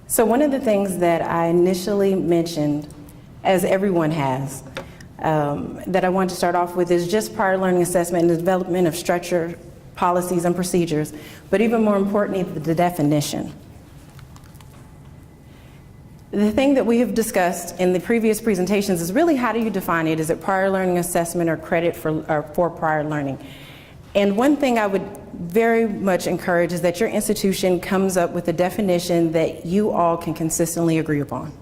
So one of the things that I initially mentioned, as everyone has, that I want to start off with is just prior learning assessment and the development of structure, policies, and procedures, but even more importantly, the definition. The thing that we have discussed in the previous presentations is really how do you define it? Is it prior learning assessment or credit for prior learning? And one thing I would very much encourage is that your institution comes up with a definition that you all can consistently agree upon.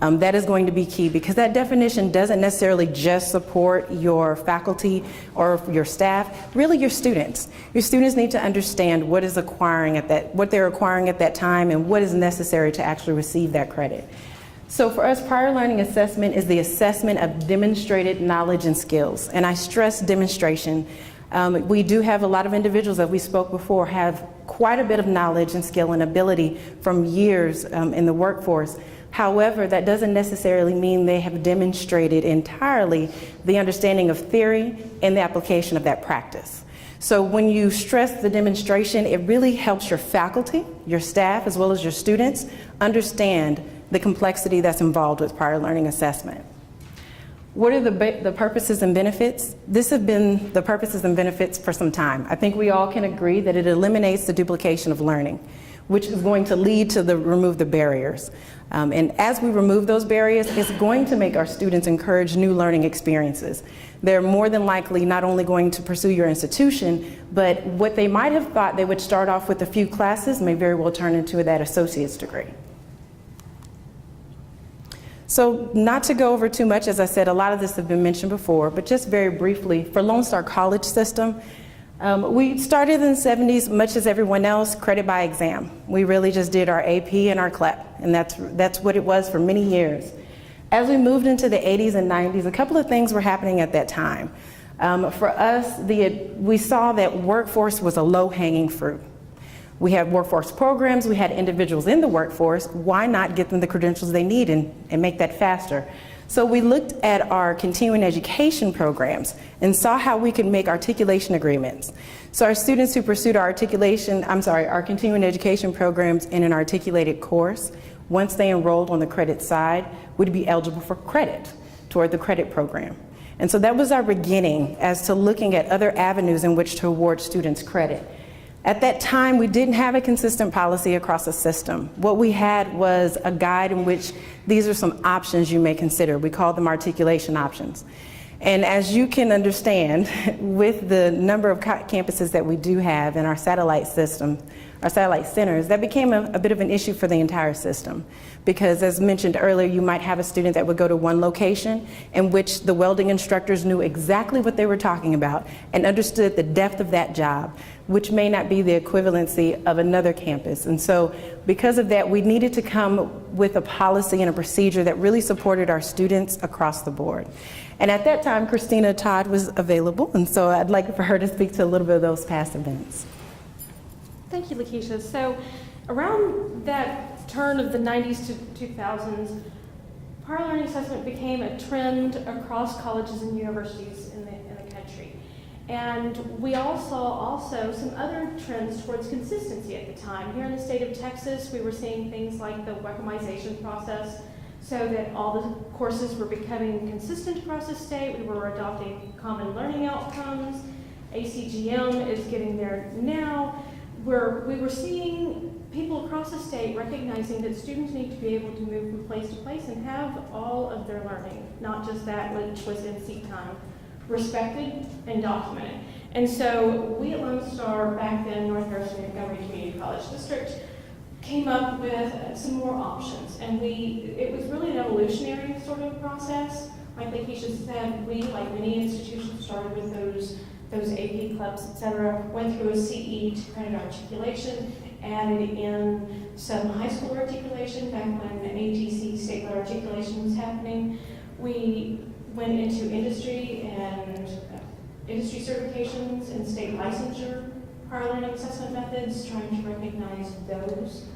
That is going to be key because that definition doesn't necessarily just support your faculty or your staff, really your students. Your students need to understand what they're acquiring at that time and what is necessary to actually receive that credit. So for us, prior learning assessment is the assessment of demonstrated knowledge and skills. And I stress demonstration. We do have a lot of individuals that we spoke before have quite a bit of knowledge and skill and ability from years in the workforce. However, that doesn't necessarily mean they have demonstrated entirely the understanding of theory and the application of that practice. So when you stress the demonstration, it really helps your faculty, your staff, as well as your students understand the complexity that's involved with prior learning assessment. What are the purposes and benefits? This has been the purposes and benefits for some time. I think we all can agree that it eliminates the duplication of learning, which is going to lead to remove the barriers. And as we remove those barriers, it's going to make our students encourage new learning experiences. They're more than likely not only going to pursue your institution, but what they might have thought they would start off with a few classes may very well turn into that associate's degree. So not to go over too much, as I said, a lot of this has been mentioned before, but just very briefly, for Lone Star College system, we started in the 70s, much as everyone else, credit by exam. We really just did our AP and our CLEP, and that's what it was for many years. As we moved into the 80s and 90s, a couple of things were happening at that time. For us, we saw that workforce was a low-hanging fruit. We had workforce programs, we had individuals in the workforce. Why not get them the credentials they need and make that faster? So we looked at our continuing education programs and saw how we could make articulation agreements. So our students who pursued our continuing education programs in an articulated course, once they enrolled on the credit side, would be eligible for credit toward the credit program. And so that was our beginning as to looking at other avenues in which to award students credit. At that time, we didn't have a consistent policy across the system. What we had was a guide in which these are some options you may consider. We call them articulation options. And as you can understand, with the number of campuses that we do have in our satellite system, our satellite centers, that became a bit of an issue for the entire system. Because as mentioned earlier, you might have a student that would go to one location in which the welding instructors knew exactly what they were talking about and understood the depth of that job, which may not be the equivalency of another campus. And so because of that, we needed to come with a policy and a procedure that really supported our students across the board. And at that time, Christina Todd was available, and so I'd like for her to speak to a little bit of those past events. Thank you, Lakisha. So around that turn of the 90s to 2000s, prior learning assessment became a trend across colleges and universities in the country. And we all saw also some other trends towards consistency at the time. Here in the state of Texas, we were seeing things like the WECMization process, so that all the courses were becoming consistent across the state. We were adopting common learning outcomes. ACGM is getting there now. We were seeing people across the state recognizing that students need to be able to move from place to place and have all of their learning, not just that which was in seat time, respected and documented. And so we at Lone Star, back then North Harrison Montgomery Community College District, came up with some more options. And it was really an evolutionary sort of process. Like Lakisha said, we, like many institutions, started with those AP clubs, etc., went through a CE to credit articulation, added in some high school articulation back when ATC statewide articulation was happening. We went into industry and industry certifications and state licensure prior learning assessment methods, trying to recognize those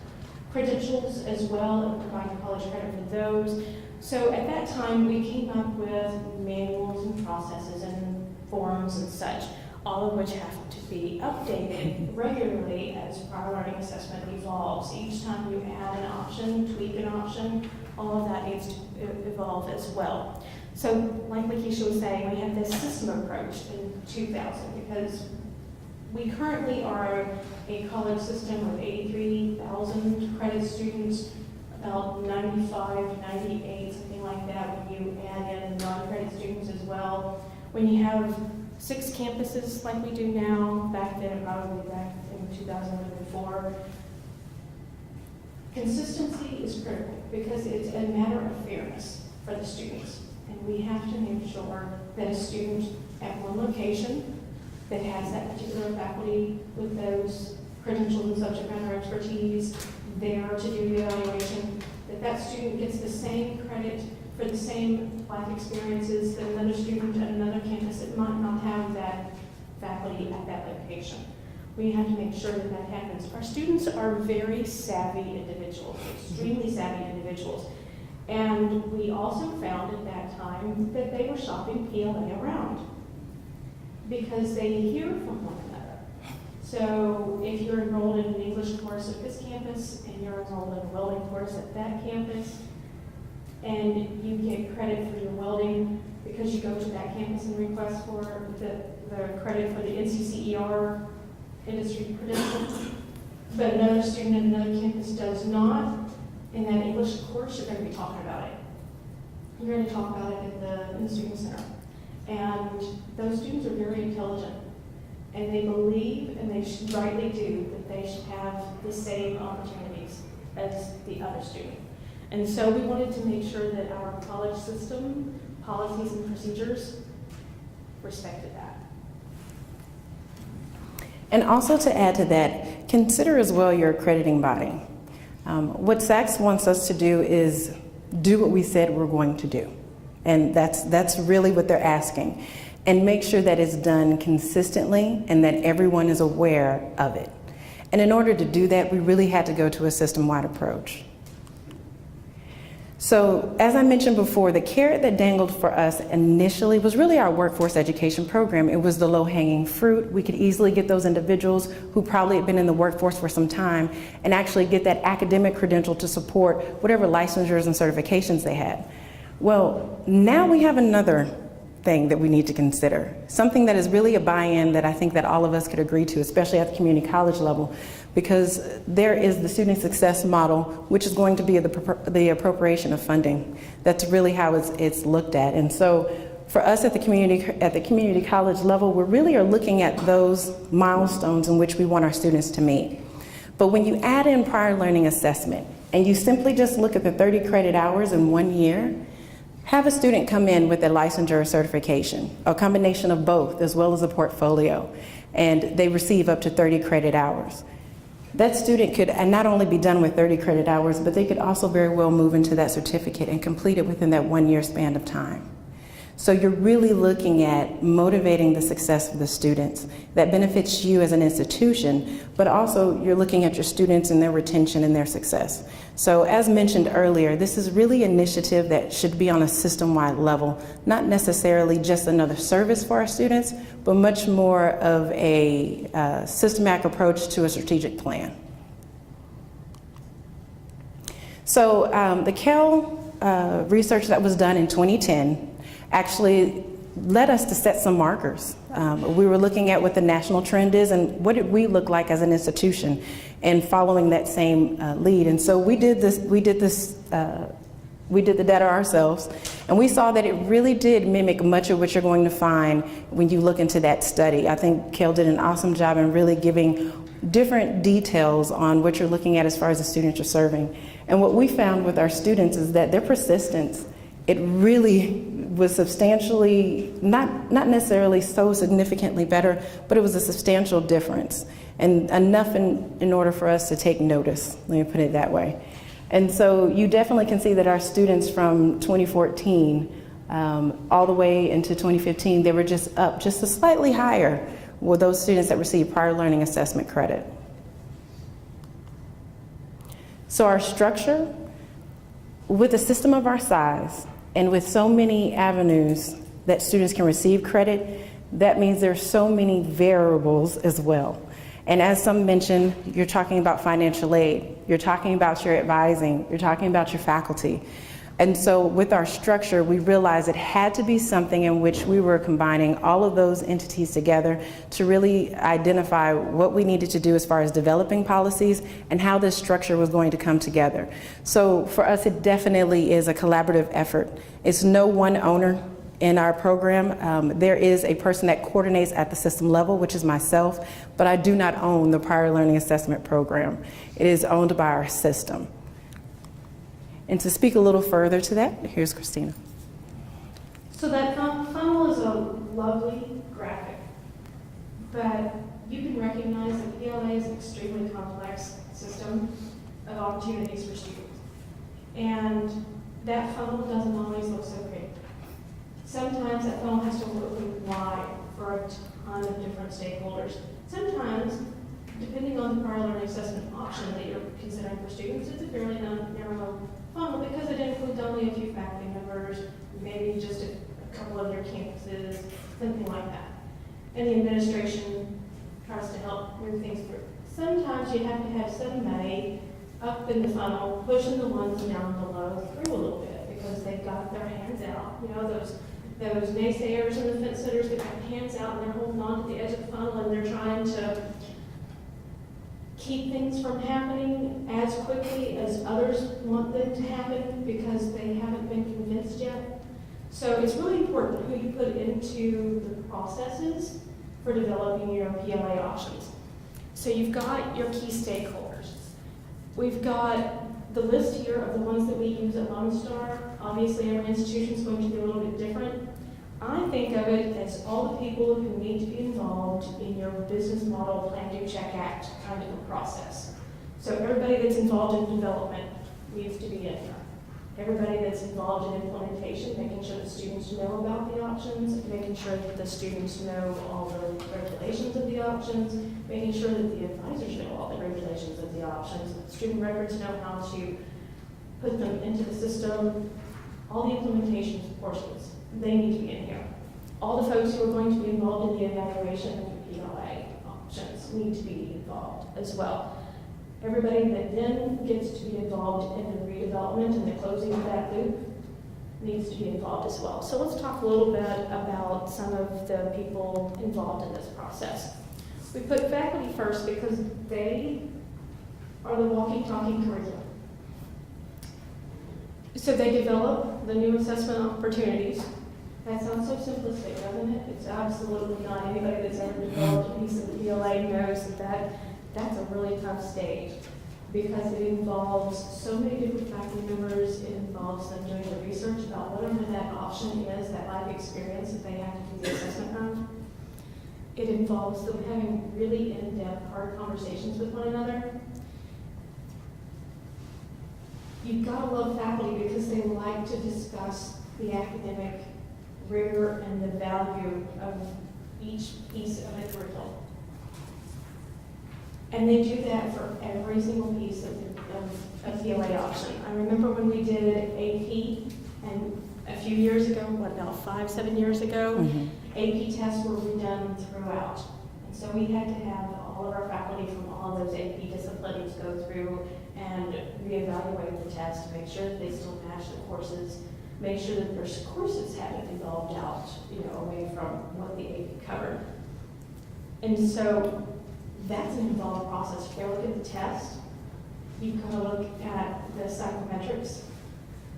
credentials as well and provide college credit for those. So at that time, we came up with manuals and processes and forms and such. all of which have to be updated regularly as prior learning assessment evolves. Each time you add an option, tweak an option, all of that needs to evolve as well. So like Lakisha was saying, we had this system approach in 2000 because we currently are a college system of 83,000 credit students, about 95, 98, something like that when you add in non-credit students as well. When you have 6 campuses like we do now, back then, probably back in 2004, consistency is critical because it's a matter of fairness for the students. And we have to make sure that a student at one location that has that particular faculty with those credentials and subject matter expertise there to do the evaluation, that student gets the same credit for the same life experiences that another student at another campus that might not have that faculty at that location. We have to make sure that that happens. Our students are very savvy individuals, extremely savvy individuals. And we also found at that time that they were shopping PLA around because they hear from one another. So if you're enrolled in an English course at this campus and you're enrolled in a welding course at that campus, and you get credit for your welding because you go to that campus and request for the credit for the NCCER industry credential, but another student at another campus does not, in that English course, you're going to be talking about it. You're going to talk about it in the Student Center. And those students are very intelligent. And they believe, and they rightly do, that they should have the same opportunities as the other student. And so we wanted to make sure that our college system, policies and procedures respected that. And also to add to that, consider as well your accrediting body. What SACS wants us to do is do what we said we're going to do. And that's really what they're asking. And make sure that it's done consistently and that everyone is aware of it. And in order to do that, we really had to go to a system-wide approach. So as I mentioned before, the carrot that dangled for us initially was really our workforce education program. It was the low-hanging fruit. We could easily get those individuals who probably had been in the workforce for some time and actually get that academic credential to support whatever licensures and certifications they had. Well, now we have another thing that we need to consider, something that is really a buy-in that I think that all of us could agree to, especially at the community college level, because there is the student success model, which is going to be the appropriation of funding. That's really how it's looked at. And so for us at the community college level, we really are looking at those milestones in which we want our students to meet. But when you add in prior learning assessment and you simply just look at the 30 credit hours in 1 year, have a student come in with a licensure or certification, a combination of both, as well as a portfolio, and they receive up to 30 credit hours. That student could not only be done with 30 credit hours, but they could also very well move into that certificate and complete it within that 1 year span of time. So you're really looking at motivating the success of the students. That benefits you as an institution, but also you're looking at your students and their retention and their success. So as mentioned earlier, this is really an initiative that should be on a system-wide level, not necessarily just another service for our students, but much more of a systematic approach to a strategic plan. So the Kell research that was done in 2010 actually led us to set some markers. We were looking at what the national trend is and what did we look like as an institution and following that same lead. And so we did the data ourselves, and we saw that it really did mimic much of what you're going to find when you look into that study. I think Kell did an awesome job in really giving different details on what you're looking at as far as the students you're serving. And what we found with our students is that their persistence, it really was substantially, not necessarily so significantly better, but it was a substantial difference and enough in order for us to take notice, let me put it that way. And so you definitely can see that our students from 2014 all the way into 2015, they were just up just a slightly higher with those students that received prior learning assessment credit. So our structure, with a system of our size, and with so many avenues that students can receive credit, That means there's so many variables as well. And as some mentioned, you're talking about financial aid, you're talking about your advising, you're talking about your faculty. And so with our structure, we realized it had to be something in which we were combining all of those entities together to really identify what we needed to do as far as developing policies and how this structure was going to come together. So for us, it definitely is a collaborative effort. It's no one owner in our program. There is a person that coordinates at the system level, which is myself, but I do not own the prior learning assessment program. It is owned by our system. And to speak a little further to that, here's Christina. So that funnel is a lovely graphic, but you can recognize that PLA is an extremely complex system of opportunities for students. And that funnel doesn't always look so great. Sometimes that funnel has to look really wide for a ton of different stakeholders. Sometimes, depending on the prior learning assessment option that you're considering for students, it's a fairly narrow funnel because it includes only a few faculty members, maybe just a couple of their campuses, something like that. And the administration tries to help move things through. Sometimes you have to have somebody up in the funnel pushing the ones down below through a little bit because they've got their hands out. You know, those naysayers and the fence sitters, they've got hands out and they're holding on to the edge of the funnel and they're trying to keep things from happening as quickly as others want them to happen because they haven't been convinced yet. So it's really important who you put into the processes for developing your PLA options. So you've got your key stakeholders. We've got the list here of the ones that we use at Lone Star. Obviously, every institution is going to be a little bit different. I think of it as all the people who need to be involved in your business model, plan, do, check, act kind of a process. So everybody that's involved in development needs to be in here. Everybody that's involved in implementation, making sure that students know about the options, making sure that the students know all the regulations of the options, making sure that the advisors know all the regulations of the options, that student records know how to put them into the system, all the implementation portions, they need to be in here. All the folks who are going to be involved in the evaluation of the PLA options need to be involved as well. Everybody that then gets to be involved in the redevelopment and the closing of that loop needs to be involved as well. So let's talk a little bit about some of the people involved in this process. We put faculty first because they are the walking, talking curriculum. So they develop the new assessment opportunities. That sounds so simplistic, doesn't it? It's absolutely not. Anybody that's ever developed a piece of the PLA knows that that's a really tough stage because it involves so many different faculty members. It involves them doing the research about whatever that option is, that life experience that they have to do the assessment of. It involves them having really in-depth, hard conversations with one another. You've got to love faculty because they like to discuss the academic rigor and the value of each piece of the curriculum. And they do that for every single piece of a PLA option. I remember when we did AP, and a few years ago, 5-7 years ago, AP tests were redone throughout. And so we had to have all of our faculty from all those AP disciplines go through and reevaluate the test to make sure that they still match the courses, make sure that their courses haven't evolved out, away from what the AP covered. And so that's an involved process. If you look at the test, you've got to look at the psychometrics.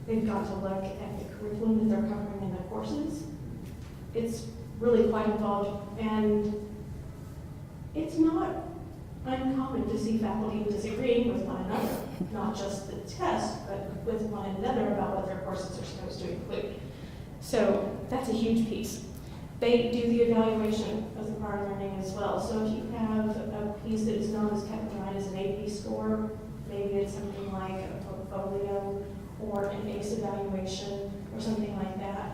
They've got to look at the curriculum that they're covering in the courses. It's really quite involved, and it's not uncommon to see faculty disagreeing with one another, not just the test, but with one another about what their courses are supposed to include. So that's a huge piece. They do the evaluation of the prior learning as well. So if you have a piece that is not as categorized as an AP score, maybe it's something like a portfolio or an ACE evaluation or something like that,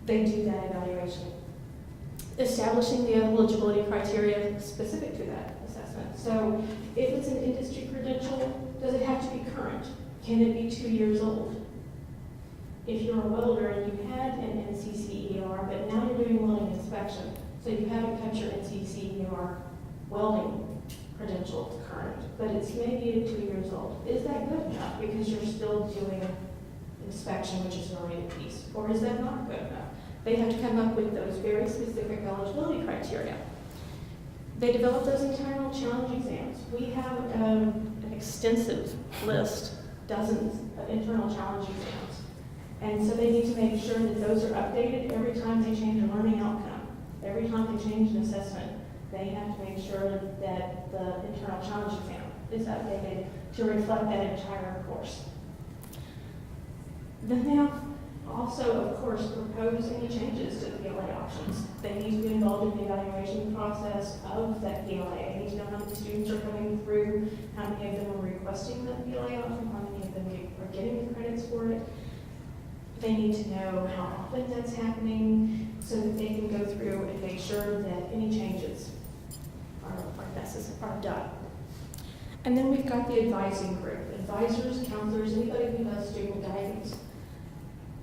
they do that evaluation. Establishing the eligibility criteria specific to that assessment. So if it's an industry credential, does it have to be current? Can it be 2 years old? If you're a welder and you had an NCCER, but now you're doing welding inspection, So you haven't kept your NCC or welding credential current, but it's maybe 2 years old. Is that good enough? Because you're still doing inspection, which is a related piece. Or is that not good enough? They have to come up with those very specific eligibility criteria. They develop those internal challenge exams. We have an extensive list, dozens of internal challenge exams. And so they need to make sure that those are updated every time they change a learning outcome. Every time they change an assessment, they have to make sure that the internal challenge exam is updated to reflect that entire course. Then they have also, of course, propose any changes to the PLA options. They need to be involved in the evaluation process of that PLA. They need to know how many students are coming through, how many of them are requesting that PLA option, how many of them are getting the credits for it. They need to know how often that's happening so that they can go through and make sure that any changes are done. And then we've got the advising group. Advisors, counselors, anybody who does student guidance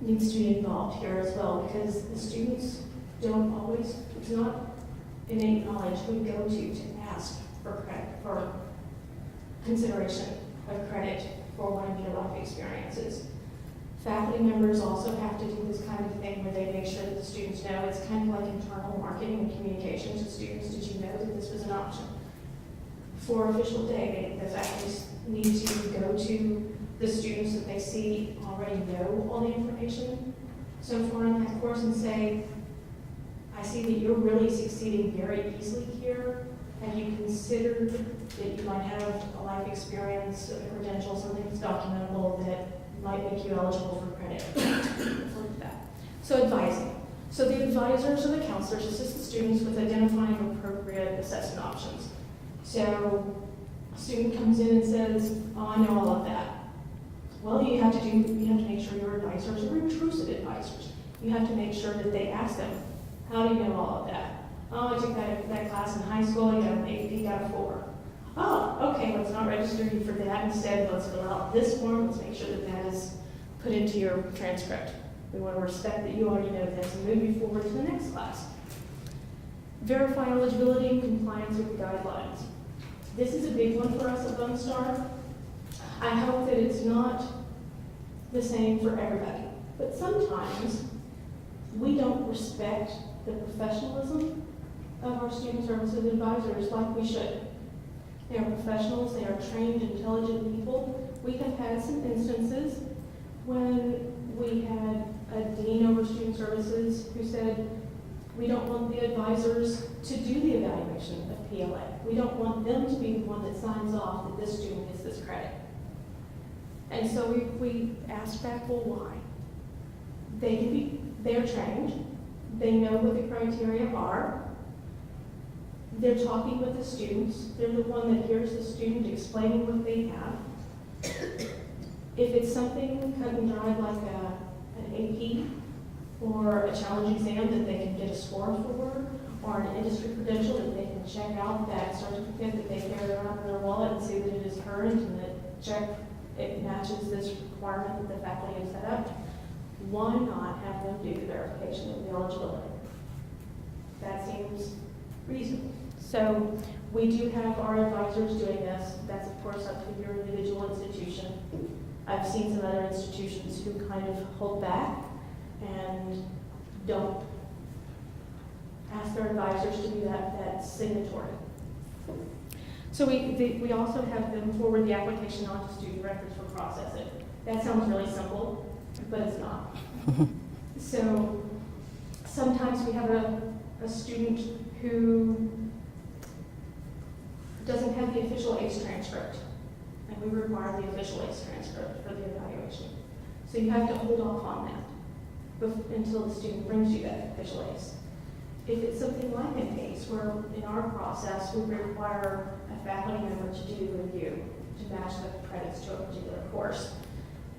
needs to be involved here as well, because the students don't always, it's not innate knowledge we go to ask for credit, for consideration of credit for one of your life experiences. Faculty members also have to do this kind of thing where they make sure that the students know. It's kind of like internal marketing and communication to students. Did you know that this was an option? For official day, the faculty need to go to the students that they see already know all the information so far in that course and say, I see that you're really succeeding very easily here. Have you considered that you might have a life experience, a credential, something that's documentable that might make you eligible for credit? Like that. So advising. So the advisors or the counselors assist the students with identifying appropriate assessment options. So a student comes in and says, oh, I know all of that. Well, you have to make sure your advisors are intrusive advisors. You have to make sure that they ask them, how do you know all of that? Oh, I took that class in high school, I got an 8, got a 4. Oh, okay, let's not register you for that. Instead, let's fill out this form. Let's make sure that that is put into your transcript. We want to respect that you already know this and move you forward to the next class. Verify eligibility and compliance with the guidelines. This is a big one for us at Lone Star. I hope that it's not the same for everybody, but sometimes we don't respect the professionalism of our student services advisors like we should. They are professionals, they are trained, intelligent people. We have had some instances when we had a dean over student services who said, we don't want the advisors to do the evaluation of PLA. We don't want them to be the one that signs off that this student gets this credit. And so we asked back, well, why? They're trained, they know what the criteria are, they're talking with the students, they're the one that hears the student explaining what they have. If it's something cut and dried like an AP or a challenge exam that they can get a score for, or an industry credential that they can check out that certificate that they carry around in their wallet and see that it is current and that check it matches this requirement that the faculty has set up, why not have them do the verification of the eligibility? That seems reasonable. So we do have our advisors doing this. That's of course up to your individual institution. I've seen some other institutions who kind of hold back and don't ask their advisors to do that signatory. So we also have them forward the application onto student records for processing. That sounds really simple, but it's not. So sometimes we have a student who doesn't have the official ACE transcript, and we require the official ACE transcript for the evaluation. So you have to hold off on that until the student brings you that official ACE. If it's something like an ACE, where in our process we require a faculty member to do the review to match the credits to a particular course,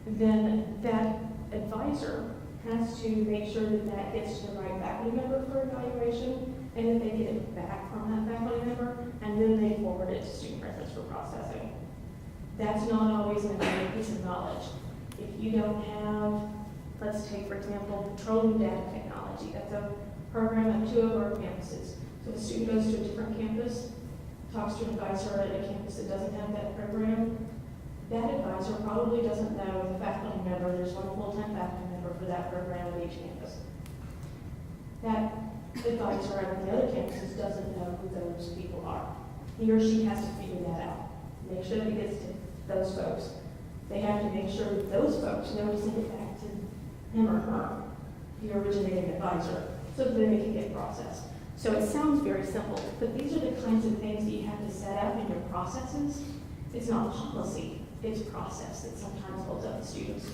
then that advisor has to make sure that that gets to the right faculty member for evaluation, and that they get it back from that faculty member, and then they forward it to student records for processing. That's not always an immediate piece of knowledge. If you don't have, let's take for example, petroleum data technology. That's a program at 2 of our campuses. So a student goes to a different campus, talks to an advisor at a campus that doesn't have that program. That advisor probably doesn't know the faculty member, there's one full-time faculty member for that program at each campus. That advisor at the other campuses doesn't know who those people are. He or she has to figure that out. Make sure that it gets to those folks. They have to make sure that those folks know to send it back to him or her, the originating advisor, so that they can get processed. So it sounds very simple, but these are the kinds of things that you have to set up in your processes. It's not policy, it's process that sometimes holds up the students'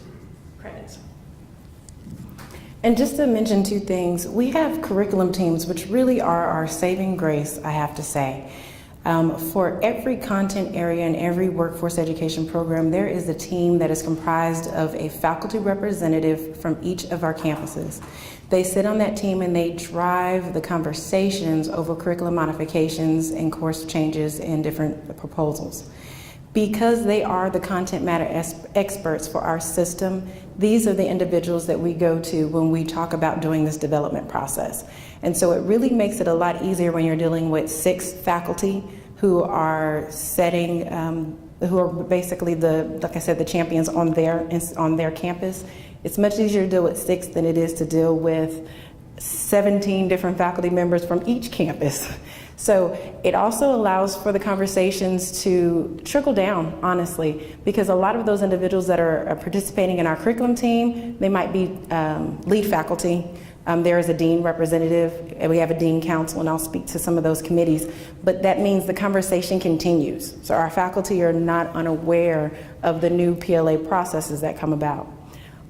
credits. And just to mention two things, we have curriculum teams, which really are our saving grace, I have to say. For every content area and every workforce education program, there is a team that is comprised of a faculty representative from each of our campuses. They sit on that team and they drive the conversations over curriculum modifications and course changes and different proposals. Because they are the content matter experts for our system, these are the individuals that we go to when we talk about doing this development process. And so it really makes it a lot easier when you're dealing with 6 faculty who are setting, who are basically like I said, the champions on their campus. It's much easier to deal with 6 than it is to deal with 17 different faculty members from each campus. So it also allows for the conversations to trickle down, honestly, because a lot of those individuals that are participating in our curriculum team, they might be lead faculty. There is a dean representative, and we have a dean council, and I'll speak to some of those committees. But that means the conversation continues. So our faculty are not unaware of the new PLA processes that come about.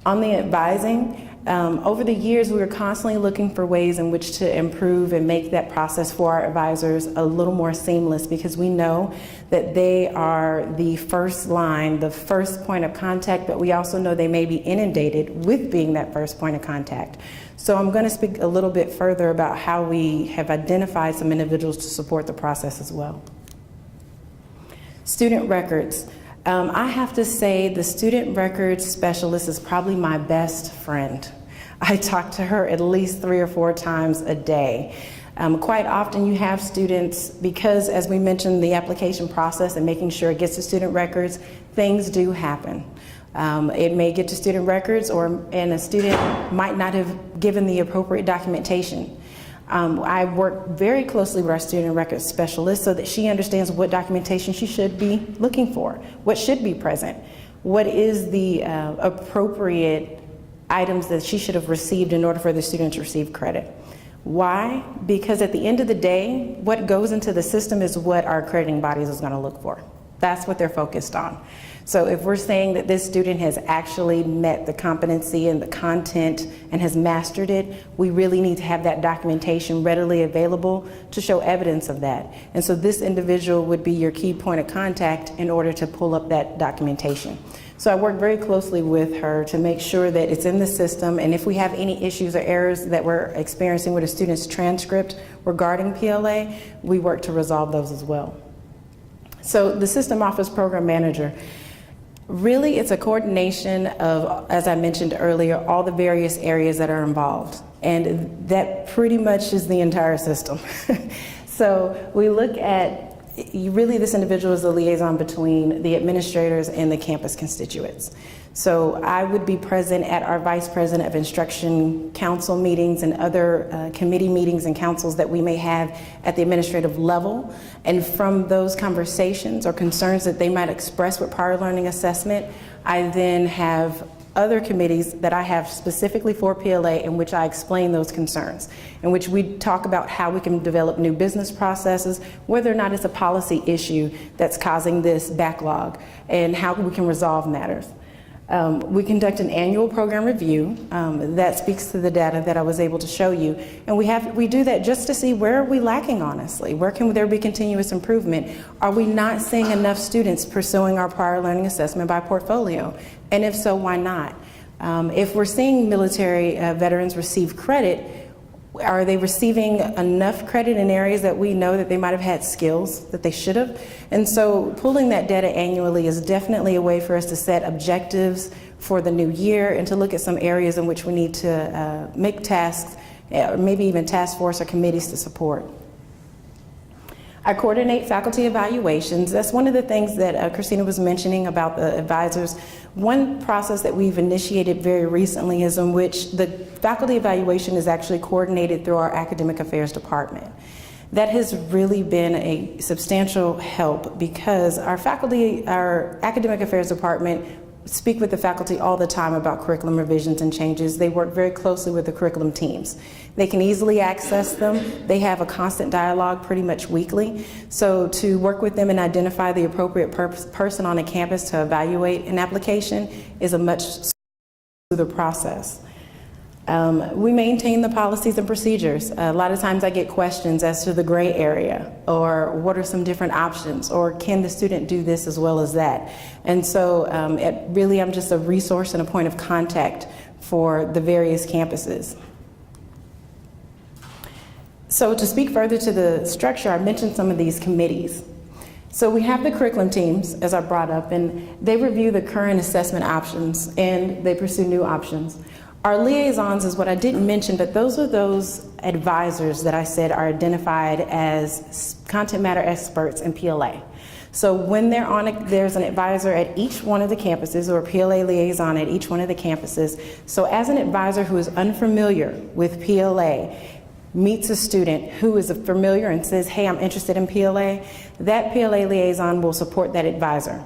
On the advising, over the years, we were constantly looking for ways in which to improve and make that process for our advisors a little more seamless, because we know that they are the first line, the first point of contact, but we also know they may be inundated with being that first point of contact. So I'm going to speak a little bit further about how we have identified some individuals to support the process as well. Student records. I have to say the student records specialist is probably my best friend. I talk to her at least 3 or 4 times a day. Quite often you have students, because as we mentioned, the application process and making sure it gets to student records, things do happen. It may get to student records, and a student might not have given the appropriate documentation. I work very closely with our student records specialist so that she understands what documentation she should be looking for, what should be present, what is the appropriate items that she should have received in order for the student to receive credit. Why? Because at the end of the day, what goes into the system is what our accrediting bodies is going to look for. That's what they're focused on. So if we're saying that this student has actually met the competency and the content and has mastered it, we really need to have that documentation readily available to show evidence of that. And so this individual would be your key point of contact in order to pull up that documentation. So I work very closely with her to make sure that it's in the system, and if we have any issues or errors that we're experiencing with a student's transcript regarding PLA, we work to resolve those as well. So the System Office Program Manager, really it's a coordination of, as I mentioned earlier, all the various areas that are involved. And that pretty much is the entire system. So we look at, really this individual is the liaison between the administrators and the campus constituents. So I would be present at our Vice President of Instruction Council meetings and other committee meetings and councils that we may have at the administrative level. And from those conversations or concerns that they might express with prior learning assessment, I then have other committees that I have specifically for PLA in which I explain those concerns, in which we talk about how we can develop new business processes, whether or not it's a policy issue that's causing this backlog, and how we can resolve matters. We conduct an annual program review that speaks to the data that I was able to show you, and we do that just to see where are we lacking, honestly. Where can there be continuous improvement? Are we not seeing enough students pursuing our prior learning assessment by portfolio? And if so, why not? If we're seeing military veterans receive credit, are they receiving enough credit in areas that we know that they might have had skills that they should have? And so pulling that data annually is definitely a way for us to set objectives for the new year and to look at some areas in which we need to make tasks, or maybe even task force or committees to support. I coordinate faculty evaluations. That's one of the things that Christina was mentioning about the advisors. One process that we've initiated very recently is in which the faculty evaluation is actually coordinated through our academic affairs department. That has really been a substantial help because our academic affairs department speak with the faculty all the time about curriculum revisions and changes. They work very closely with the curriculum teams. They can easily access them. They have a constant dialogue pretty much weekly. So to work with them and identify the appropriate person on a campus to evaluate an application is a much smoother process. We maintain the policies and procedures. A lot of times I get questions as to the gray area, or what are some different options, or can the student do this as well as that? And so I'm just a resource and a point of contact for the various campuses. So to speak further to the structure, I mentioned some of these committees. So we have the curriculum teams, as I brought up, and they review the current assessment options and they pursue new options. Our liaisons is what I didn't mention, but those are those advisors that I said are identified as content matter experts in PLA. So when there's an advisor at each one of the campuses, or a PLA liaison at each one of the campuses. So as an advisor who is unfamiliar with PLA meets a student who is familiar and says, hey, I'm interested in PLA, that PLA liaison will support that advisor.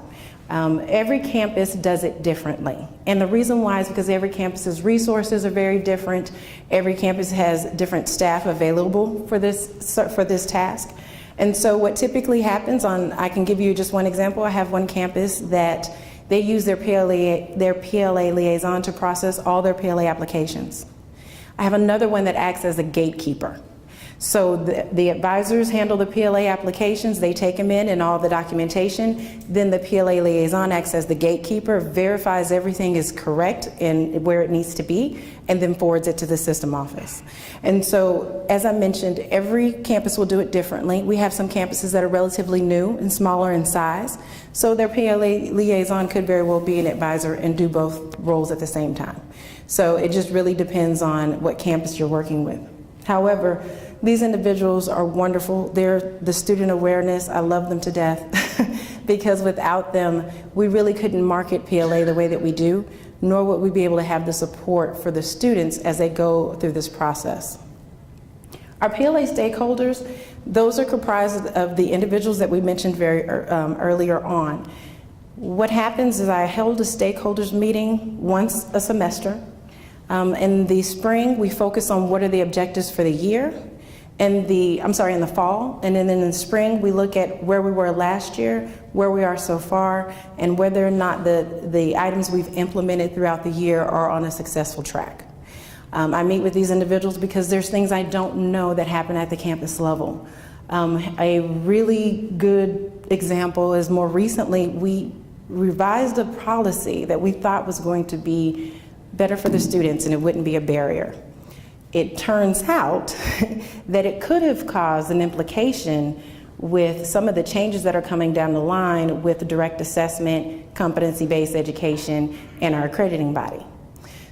Every campus does it differently. And the reason why is because every campus's resources are very different. Every campus has different staff available for this task. And so what typically happens I can give you just one example. I have one campus that they use their PLA liaison to process all their PLA applications. I have another one that acts as a gatekeeper. So the advisors handle the PLA applications, they take them in and all the documentation, then the PLA liaison acts as the gatekeeper, verifies everything is correct and where it needs to be, and then forwards it to the system office. And so, as I mentioned, every campus will do it differently. We have some campuses that are relatively new and smaller in size, so their PLA liaison could very well be an advisor and do both roles at the same time. So it just really depends on what campus you're working with. However, these individuals are wonderful. They're the student awareness. I love them to death because without them, we really couldn't market PLA the way that we do, nor would we be able to have the support for the students as they go through this process. Our PLA stakeholders, those are comprised of the individuals that we mentioned earlier on. What happens is I held a stakeholders meeting once a semester. In the spring, we focus on what are the objectives for the year. In the fall, and then in the spring, we look at where we were last year, where we are so far, and whether or not the items we've implemented throughout the year are on a successful track. I meet with these individuals because there's things I don't know that happen at the campus level. A really good example is more recently, we revised a policy that we thought was going to be better for the students and it wouldn't be a barrier. It turns out that it could have caused an implication with some of the changes that are coming down the line with direct assessment, competency-based education, and our accrediting body.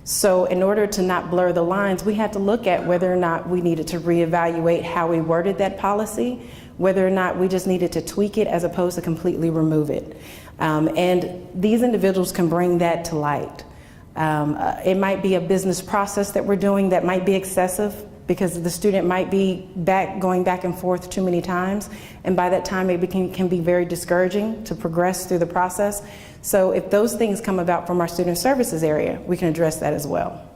So in order to not blur the lines, we had to look at whether or not we needed to reevaluate how we worded that policy, whether or not we just needed to tweak it as opposed to completely remove it. And these individuals can bring that to light. It might be a business process that we're doing that might be excessive because the student might be going back and forth too many times, and by that time it can be very discouraging to progress through the process. So if those things come about from our student services area, we can address that as well.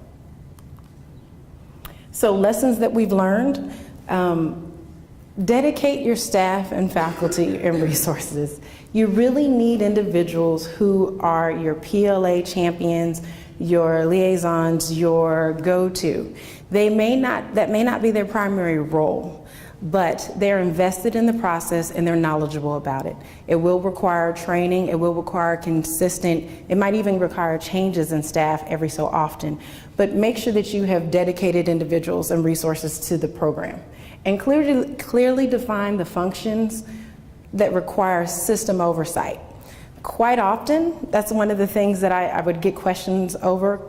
So lessons that we've learned, dedicate your staff and faculty and resources. You really need individuals who are your PLA champions, your liaisons, your go-to. That may not be their primary role, but they're invested in the process and they're knowledgeable about it. It will require training, it will require it might even require changes in staff every so often, but make sure that you have dedicated individuals and resources to the program. And clearly define the functions that require system oversight. Quite often, that's one of the things that I would get questions over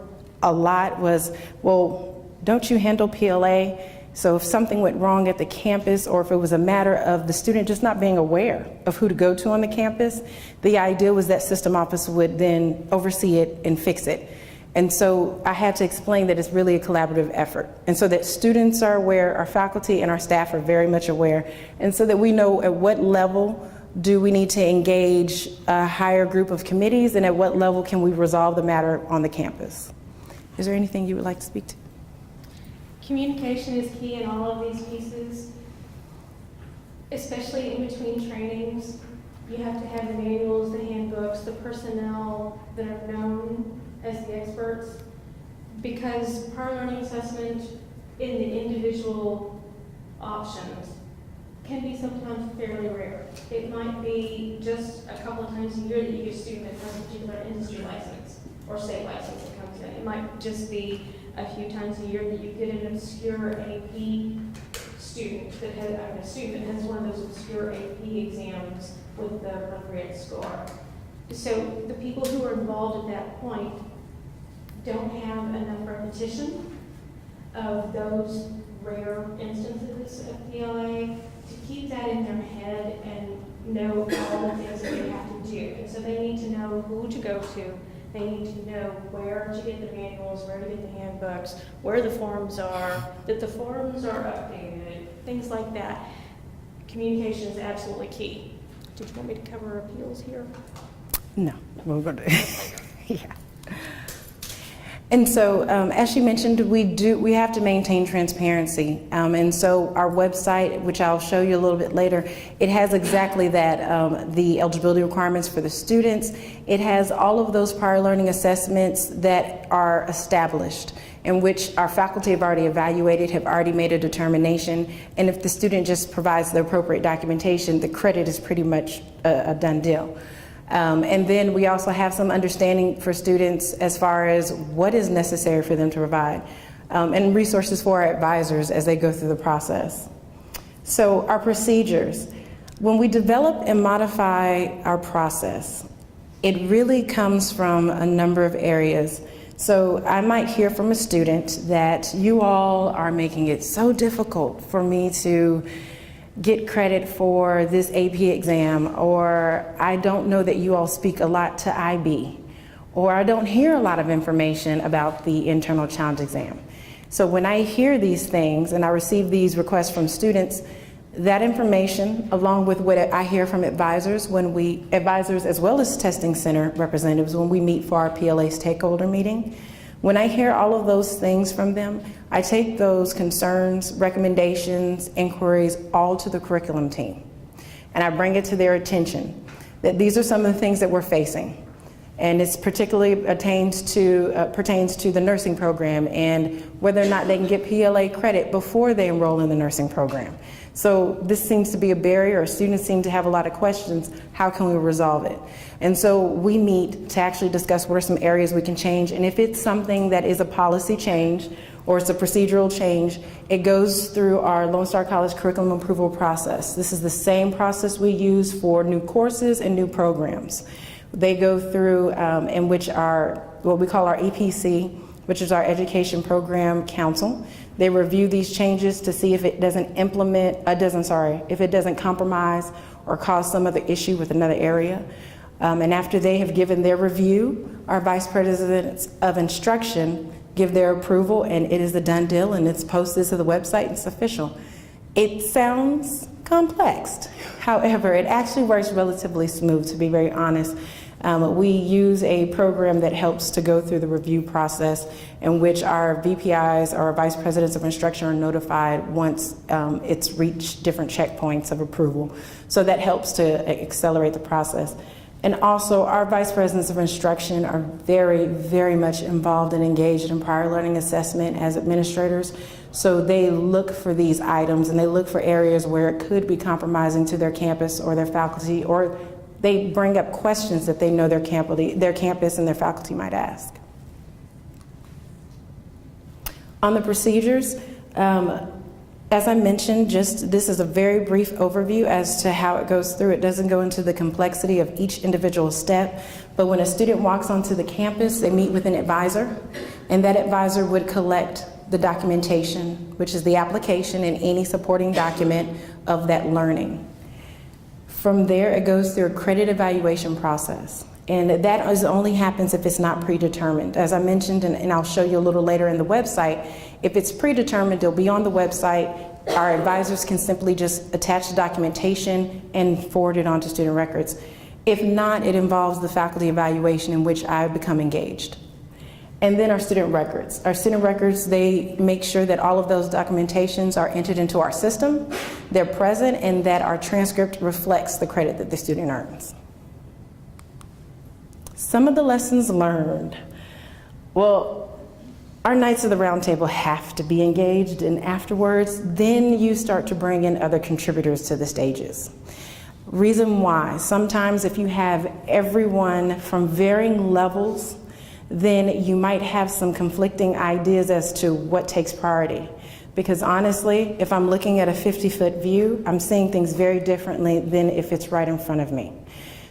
a lot was, well, don't you handle PLA? So if something went wrong at the campus, or if it was a matter of the student just not being aware of who to go to on the campus, the idea was that system office would then oversee it and fix it. And so I had to explain that it's really a collaborative effort. And so that students are aware, our faculty and our staff are very much aware, and so that we know at what level do we need to engage a higher group of committees, and at what level can we resolve the matter on the campus. Is there anything you would like to speak to? Communication is key in all of these pieces, especially in between trainings. You have to have the manuals, the handbooks, the personnel that are known as the experts, because prior learning assessment in the individual options can be sometimes fairly rare. It might be just a couple of times a year that you get a student that has a particular industry license or state license that comes in. It might just be a few times a year that you get an obscure AP student that has one of those obscure AP exams with the appropriate score. So the people who are involved at that point don't have enough repetition of those rare instances of PLA to keep that in their head and know all the things that they have to do. And so they need to know who to go to. They need to know where to get the manuals, where to get the handbooks, where the forms are, that the forms are updated, things like that. Communication is absolutely key. Did you want me to cover appeals here? No, we're going to. Yeah. And so, as she mentioned, we have to maintain transparency, and so our website, which I'll show you a little bit later, it has exactly that, the eligibility requirements for the students. It has all of those prior learning assessments that are established, in which our faculty have already evaluated, have already made a determination, and if the student just provides the appropriate documentation, the credit is pretty much a done deal. And then we also have some understanding for students as far as what is necessary for them to provide, and resources for our advisors as they go through the process. So our procedures, when we develop and modify our process, it really comes from a number of areas. So I might hear from a student that you all are making it so difficult for me to get credit for this AP exam, or I don't know that you all speak a lot to IB, or I don't hear a lot of information about the internal challenge exam. So when I hear these things and I receive these requests from students, that information, along with what I hear from advisors as well as testing center representatives when we meet for our PLA stakeholder meeting, when I hear all of those things from them, I take those concerns, recommendations, inquiries all to the curriculum team. And I bring it to their attention that these are some of the things that we're facing. And it's particularly pertains to the nursing program and whether or not they can get PLA credit before they enroll in the nursing program. So this seems to be a barrier, or students seem to have a lot of questions. How can we resolve it? And so we meet to actually discuss what are some areas we can change. And if it's something that is a policy change or it's a procedural change, it goes through our Lone Star College curriculum approval process. This is the same process we use for new courses and new programs. They go through in which what we call our EPC, which is our Education Program Council. They review these changes to see if it doesn't if it doesn't compromise or cause some other issue with another area. And after they have given their review, our vice presidents of instruction give their approval, and it is a done deal, and it's posted to the website. It's official. It sounds complex. However, it actually works relatively smooth, to be very honest. We use a program that helps to go through the review process, in which our VPIs, our vice presidents of instruction, are notified once it's reached different checkpoints of approval. So that helps to accelerate the process. And also, our vice presidents of instruction are very, very much involved and engaged in prior learning assessment as administrators. So they look for these items, and they look for areas where it could be compromising to their campus or their faculty, or they bring up questions that they know their campus and their faculty might ask. On the procedures, as I mentioned, this is a very brief overview as to how it goes through. It doesn't go into the complexity of each individual step, but when a student walks onto the campus, they meet with an advisor, and that advisor would collect the documentation, which is the application and any supporting document of that learning. From there, it goes through a credit evaluation process. And that only happens if it's not predetermined. As I mentioned, and I'll show you a little later in the website, if it's predetermined, it'll be on the website. Our advisors can simply just attach the documentation and forward it on to student records. If not, it involves the faculty evaluation in which I become engaged. And then our student records. Our student records, they make sure that all of those documentations are entered into our system, they're present, and that our transcript reflects the credit that the student earns. Some of the lessons learned. Well, our Knights of the Round Table have to be engaged, and afterwards, then you start to bring in other contributors to the stages. Reason why, sometimes if you have everyone from varying levels, then you might have some conflicting ideas as to what takes priority. Because honestly, if I'm looking at a 50-foot view, I'm seeing things very differently than if it's right in front of me.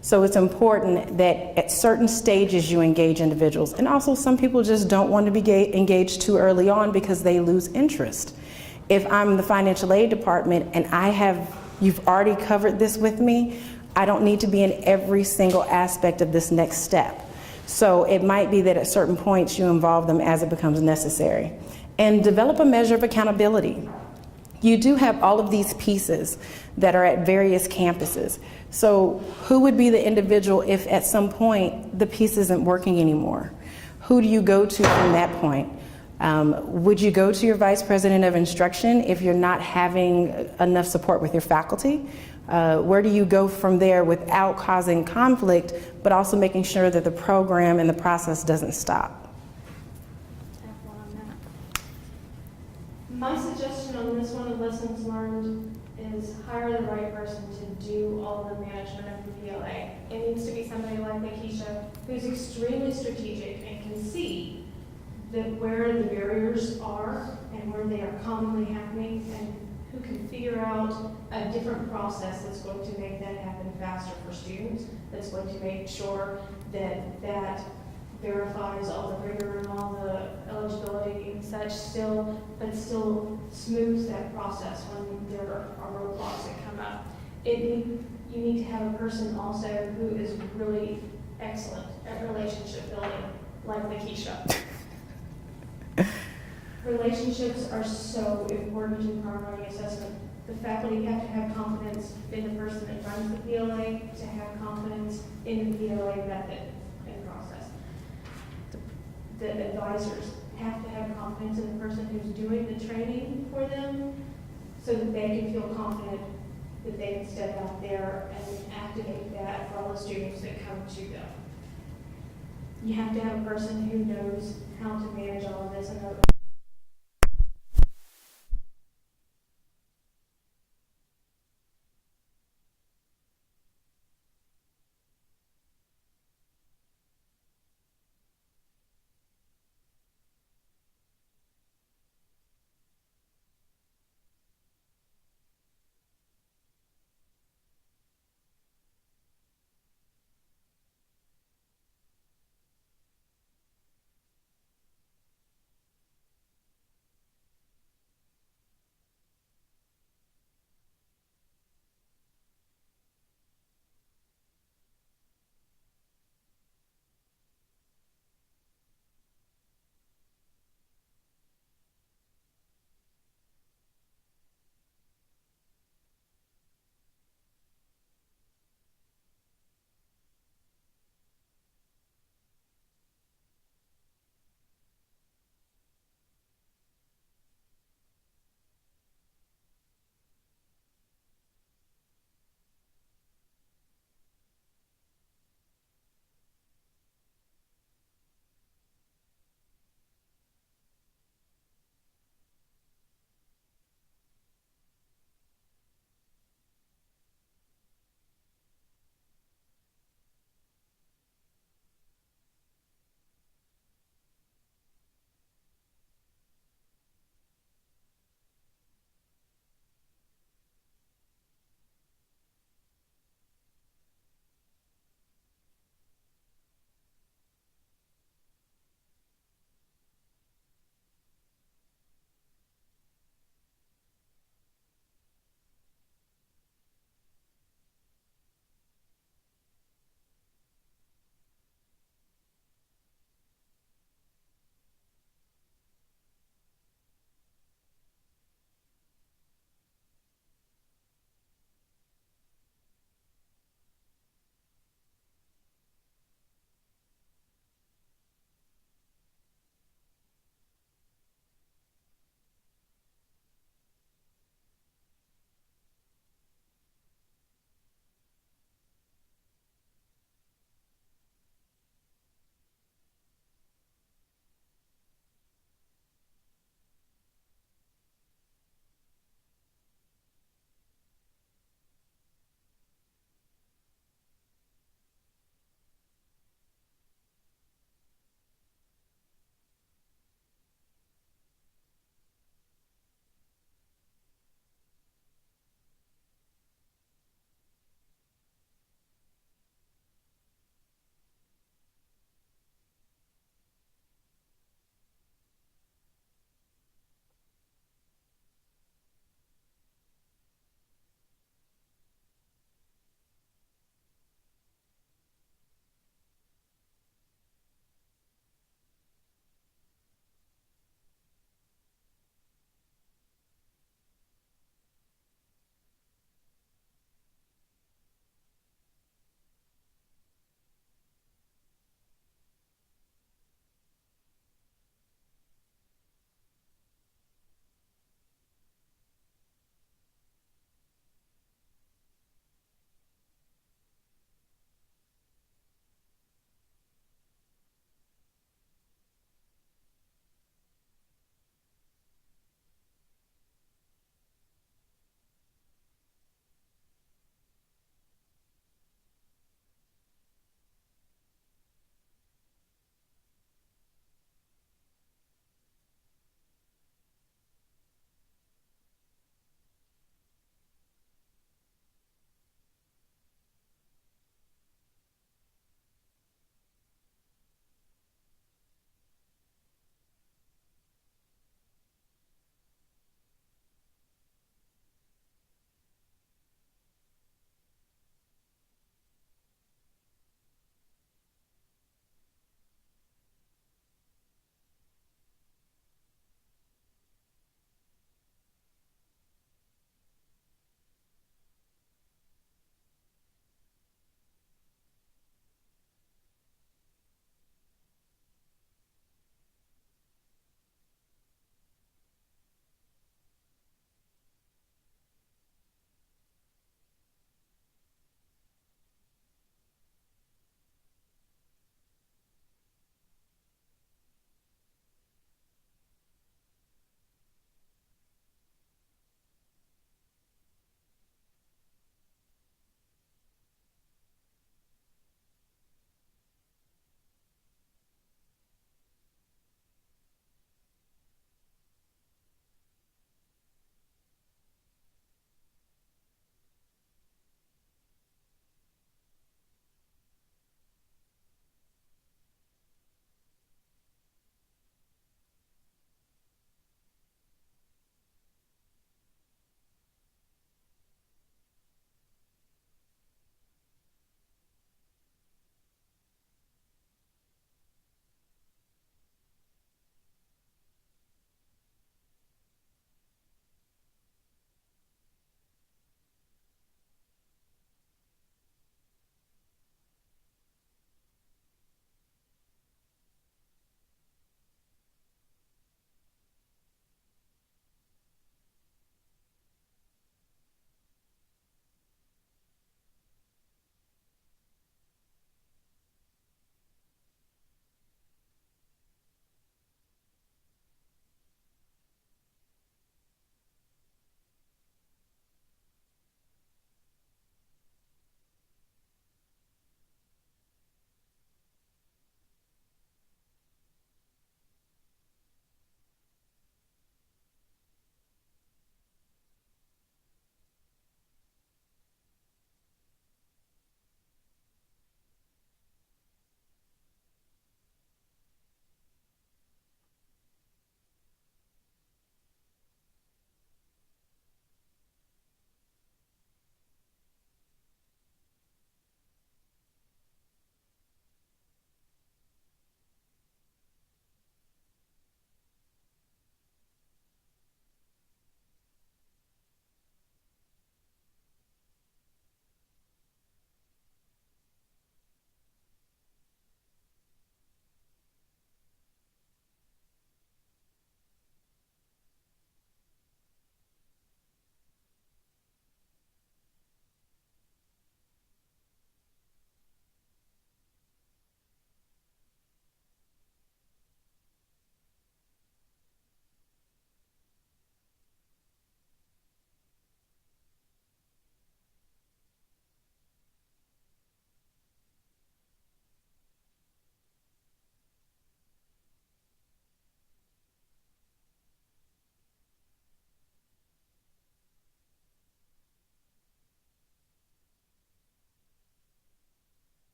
So it's important that at certain stages you engage individuals. And also some people just don't want to be engaged too early on because they lose interest. If I'm the financial aid department and you've already covered this with me, I don't need to be in every single aspect of this next step. So it might be that at certain points you involve them as it becomes necessary. And develop a measure of accountability. You do have all of these pieces that are at various campuses. So who would be the individual if at some point the piece isn't working anymore? Who do you go to from that point? Would you go to your vice president of instruction if you're not having enough support with your faculty? Where do you go from there without causing conflict, but also making sure that the program and the process doesn't stop? My suggestion on this one of lessons learned is hire the right person to do all the management of the PLA. It needs to be somebody like Lakisha who's extremely strategic and can see that where the barriers are and where they are commonly happening, and who can figure out a different process that's going to make that happen faster for students, that's going to make sure that that verifies all the rigor and all the eligibility and such but still smooths that process when there are roadblocks that come up. You need to have a person also who is really excellent at relationship building, like Lakisha. Relationships are so important in priority assessment. The faculty have to have confidence in the person that runs the PLA, to have confidence in the PLA method and process. The advisors have to have confidence in the person who's doing the training for them so that they can feel confident that they can step out there and activate that for all the students that come to them. You have to have a person who knows how to manage all of this and know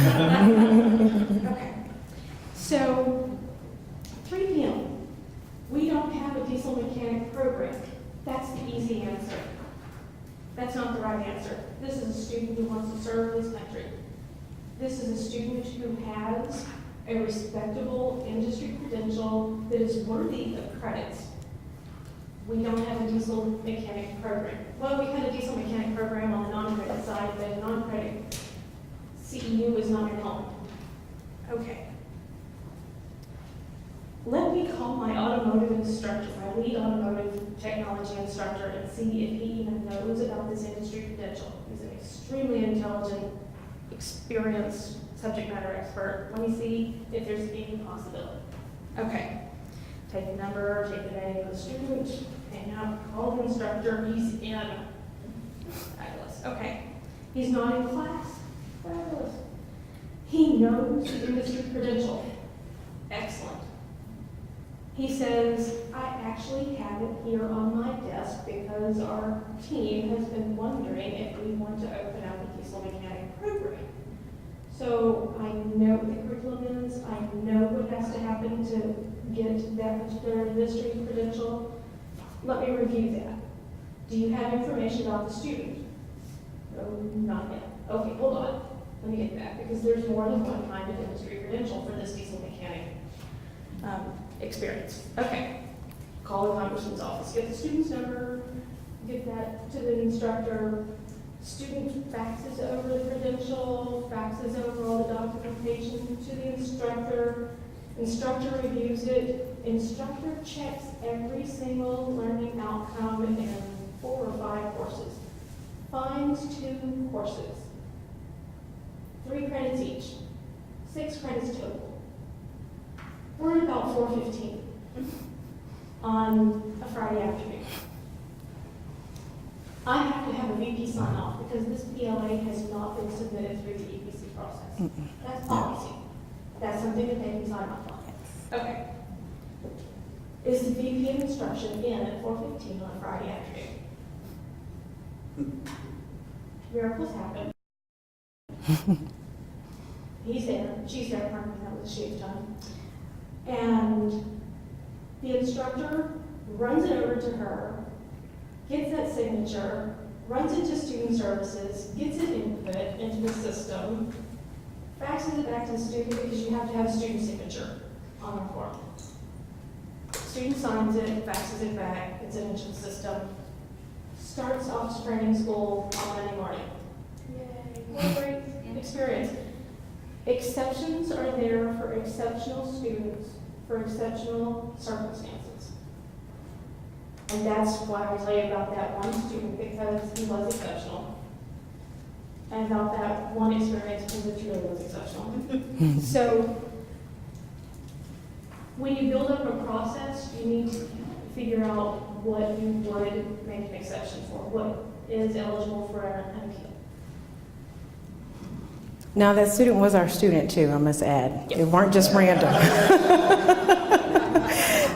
Okay. So, 3 p.m. We don't have a diesel mechanic program. That's the easy answer. That's not the right answer. This is a student who wants to serve this country. This is a student who has a respectable industry credential that is worthy of credits. We don't have a diesel mechanic program. Well, we had a diesel mechanic program on the non-credit side, but a non-credit CEU is not at home. Okay. Let me call my automotive instructor, my lead automotive technology instructor, and see if he even knows about this industry credential. He's an extremely intelligent, experienced subject matter expert. Let me see if there's any possibility. Okay. Take the number, take the name of the student, hang out, call the instructor. He's in. Fabulous. Okay. He's not in class. Fabulous. He knows the industry credential. Excellent. He says, I actually have it here on my desk because our team has been wondering if we want to open up a diesel mechanic program. So I know what the curriculum is. I know what has to happen to get that particular industry credential. Let me review that. Do you have information about the student? No, not yet. Okay, hold on. Let me get back because there's more than one kind of industry credential for this diesel mechanic experience. Okay. Call the congressman's office. Get the student's number. Get that to the instructor. Student faxes over the credential, faxes over all the documentation to the instructor. Instructor reviews it. Instructor checks every single learning outcome in 4 or 5 courses. Finds 2 courses. 3 credits each. 6 credits total. We're at about 4:15 on a Friday afternoon. I have to have a VP sign off because this PLA has not been submitted through the EPC process. That's policy. That's something that they can sign off on. Okay. Is the VP of instruction in at 4:15 on a Friday afternoon? Miracles happen. He's there, she's there, pardon me, that was a shave time. And the instructor runs it over to her, gets that signature, runs it to student services, gets it input into the system, faxes it back to the student because you have to have a student signature on the form. Student signs it, faxes it back, gets it into the system, starts off to training school on Monday morning. Yay, what a great experience. Exceptions are there for exceptional students for exceptional circumstances. And that's why I tell you about that one student, because he was exceptional. And about that one experience because it really was exceptional. So when you build up a process, you need to figure out what you would make an exception for, what is eligible for an appeal. Now, that student was our student too, I must add. They weren't just random.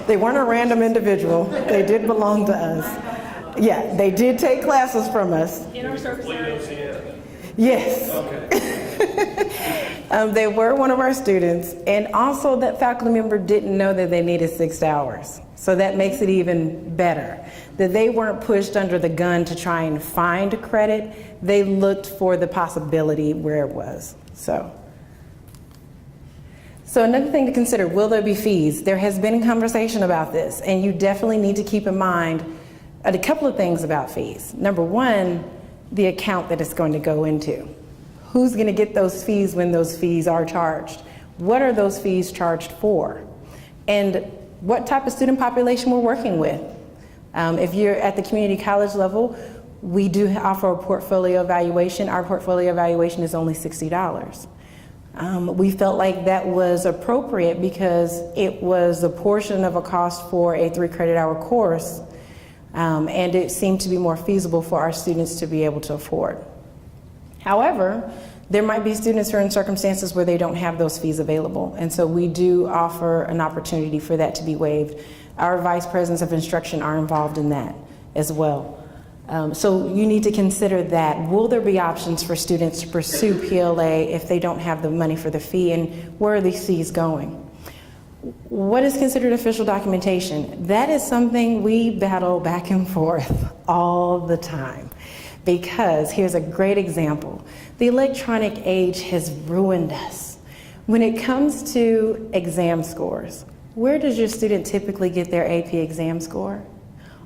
They weren't a random individual. They did belong to us. Yeah, they did take classes from us. In our service area. Yes. Okay. They were one of our students, and also that faculty member didn't know that they needed 6 hours. So that makes it even better, that they weren't pushed under the gun to try and find credit. They looked for the possibility where it was. So another thing to consider, will there be fees? There has been a conversation about this, and you definitely need to keep in mind a couple of things about fees. Number one, the account that it's going to go into. Who's going to get those fees when those fees are charged? What are those fees charged for? And what type of student population we're working with. If you're at the community college level, we do offer a portfolio evaluation. Our portfolio evaluation is only $60. We felt like that was appropriate because it was a portion of a cost for a 3 credit hour course, and it seemed to be more feasible for our students to be able to afford. However, there might be students who are in circumstances where they don't have those fees available, and so we do offer an opportunity for that to be waived. Our vice presidents of instruction are involved in that as well. So you need to consider that. Will there be options for students to pursue PLA if they don't have the money for the fee, and where are these fees going? What is considered official documentation? That is something we battle back and forth all the time, because here's a great example. The electronic age has ruined us. When it comes to exam scores, where does your student typically get their AP exam score?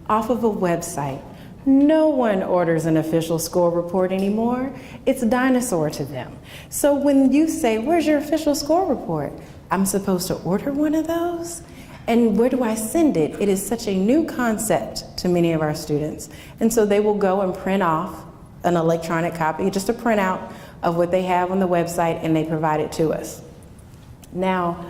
Off of a website. No one orders an official score report anymore. It's a dinosaur to them. So when you say, where's your official score report? I'm supposed to order one of those? And where do I send it? It is such a new concept to many of our students. And so they will go and print off an electronic copy, just a printout of what they have on the website, and they provide it to us. Now,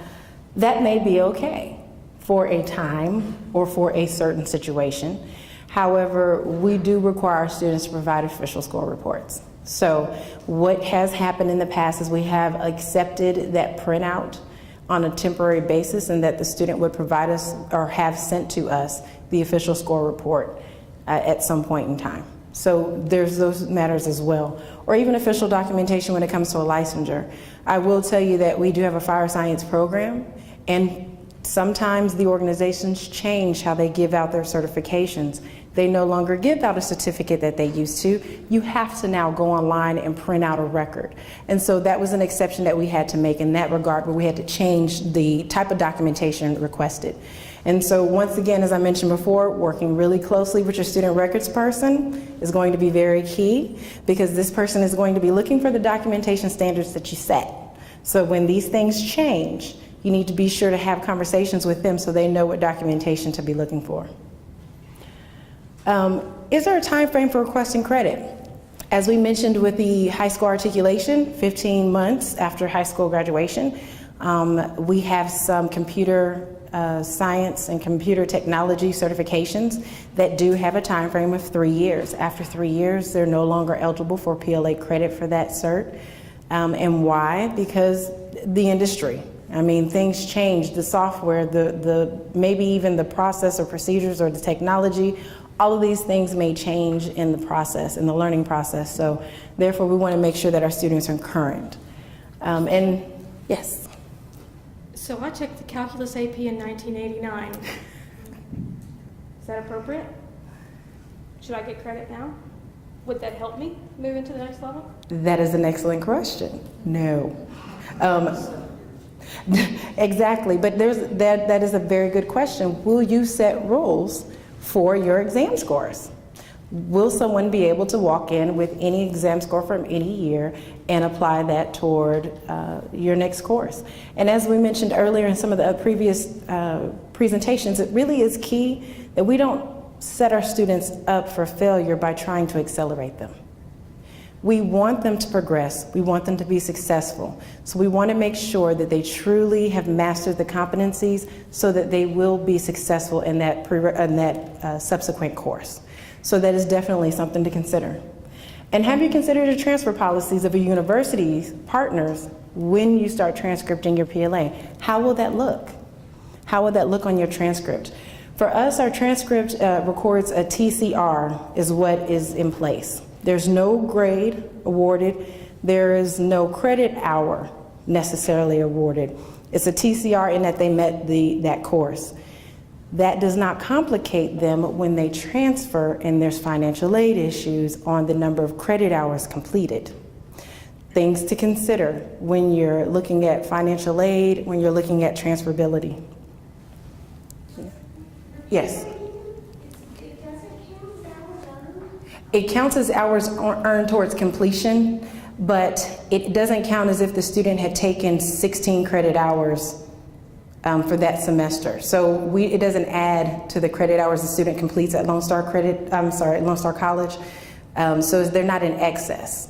that may be okay for a time or for a certain situation. However, we do require our students to provide official score reports. So what has happened in the past is we have accepted that printout on a temporary basis, and that the student would provide us or have sent to us the official score report at some point in time. So there's those matters as well, or even official documentation when it comes to a licensure. I will tell you that we do have a fire science program, and sometimes the organizations change how they give out their certifications. They no longer give out a certificate that they used to. You have to now go online and print out a record. And so that was an exception that we had to make in that regard, where we had to change the type of documentation requested. And so once again, as I mentioned before, working really closely with your student records person is going to be very key, because this person is going to be looking for the documentation standards that you set. So when these things change, you need to be sure to have conversations with them so they know what documentation to be looking for. Is there a time frame for requesting credit? As we mentioned with the high school articulation, 15 months after high school graduation, we have some computer science and computer technology certifications that do have a time frame of 3 years. After 3 years, they're no longer eligible for PLA credit for that cert. And why? Because the industry. I mean, things change, the software, maybe even the process or procedures or the technology. All of these things may change in the process, in the learning process. So therefore, we want to make sure that our students are current. And yes. So I took the calculus AP in 1989. Is that appropriate? Should I get credit now? Would that help me move into the next level? That is an excellent question. No. Exactly, but that is a very good question. Will you set rules for your exam scores? Will someone be able to walk in with any exam score from any year and apply that toward your next course? And as we mentioned earlier in some of the previous presentations, it really is key that we don't set our students up for failure by trying to accelerate them. We want them to progress. We want them to be successful. So we want to make sure that they truly have mastered the competencies so that they will be successful in that subsequent course. So that is definitely something to consider. And have you considered the transfer policies of your university's partners when you start transcripting your PLA? How will that look? How will that look on your transcript? For us, our transcript records a TCR is what is in place. There's no grade awarded. There is no credit hour necessarily awarded. It's a TCR in that they met that course. That does not complicate them when they transfer and there's financial aid issues on the number of credit hours completed. Things to consider when you're looking at financial aid, when you're looking at transferability. Yes. It counts as hours earned towards completion, but it doesn't count as if the student had taken 16 credit hours for that semester. So it doesn't add to the credit hours the student completes at Lone Star College. So they're not in excess.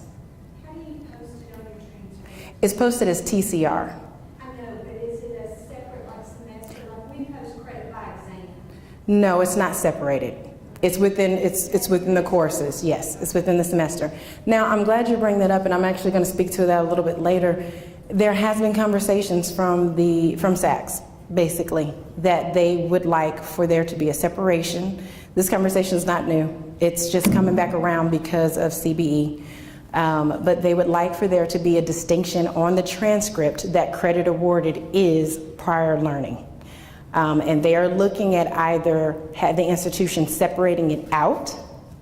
How do you post it on your transcript? It's posted as TCR. I know, but is it a separate semester? Like we post credit by exam? No, it's not separated. It's within the courses, yes, it's within the semester. Now, I'm glad you bring that up, and I'm actually going to speak to that a little bit later. There has been conversations from SACS, basically, that they would like for there to be a separation. This conversation is not new. It's just coming back around because of CBE. But they would like for there to be a distinction on the transcript that credit awarded is prior learning. And they are looking at either the institution separating it out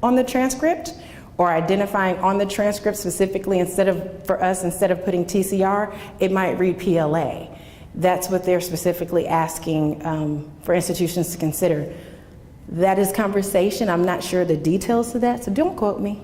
on the transcript or identifying on the transcript specifically instead of putting TCR, it might read PLA. That's what they're specifically asking for institutions to consider. That is conversation. I'm not sure the details to that, so don't quote me.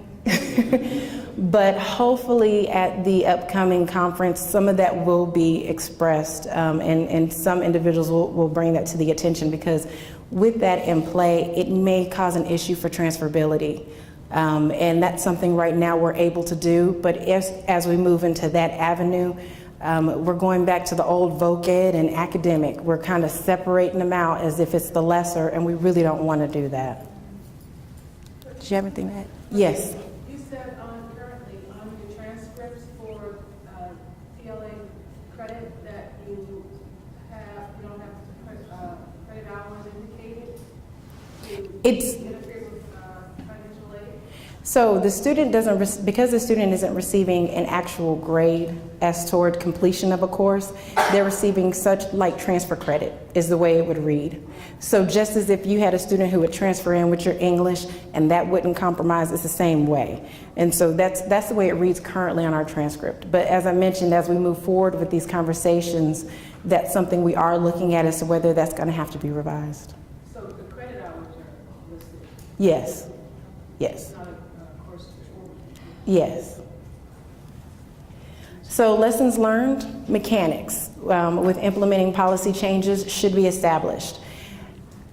But hopefully at the upcoming conference, some of that will be expressed, and some individuals will bring that to the attention, because with that in play, it may cause an issue for transferability. And that's something right now we're able to do, but as we move into that avenue, we're going back to the old voc ed and academic. We're kind of separating them out as if it's the lesser, and we really don't want to do that. Did you have anything to add? Yes. You said currently on your transcripts for PLA credit that you don't have credit hours indicated to interfere with financial aid? So the student doesn't, because the student isn't receiving an actual grade as toward completion of a course, they're receiving such like transfer credit is the way it would read. So just as if you had a student who would transfer in with your English and that wouldn't compromise, it's the same way. And so that's the way it reads currently on our transcript. But as I mentioned, as we move forward with these conversations, that's something we are looking at as to whether that's going to have to be revised. So the credit hours are listed? Yes. Yes. Yes. So lessons learned, mechanics with implementing policy changes should be established.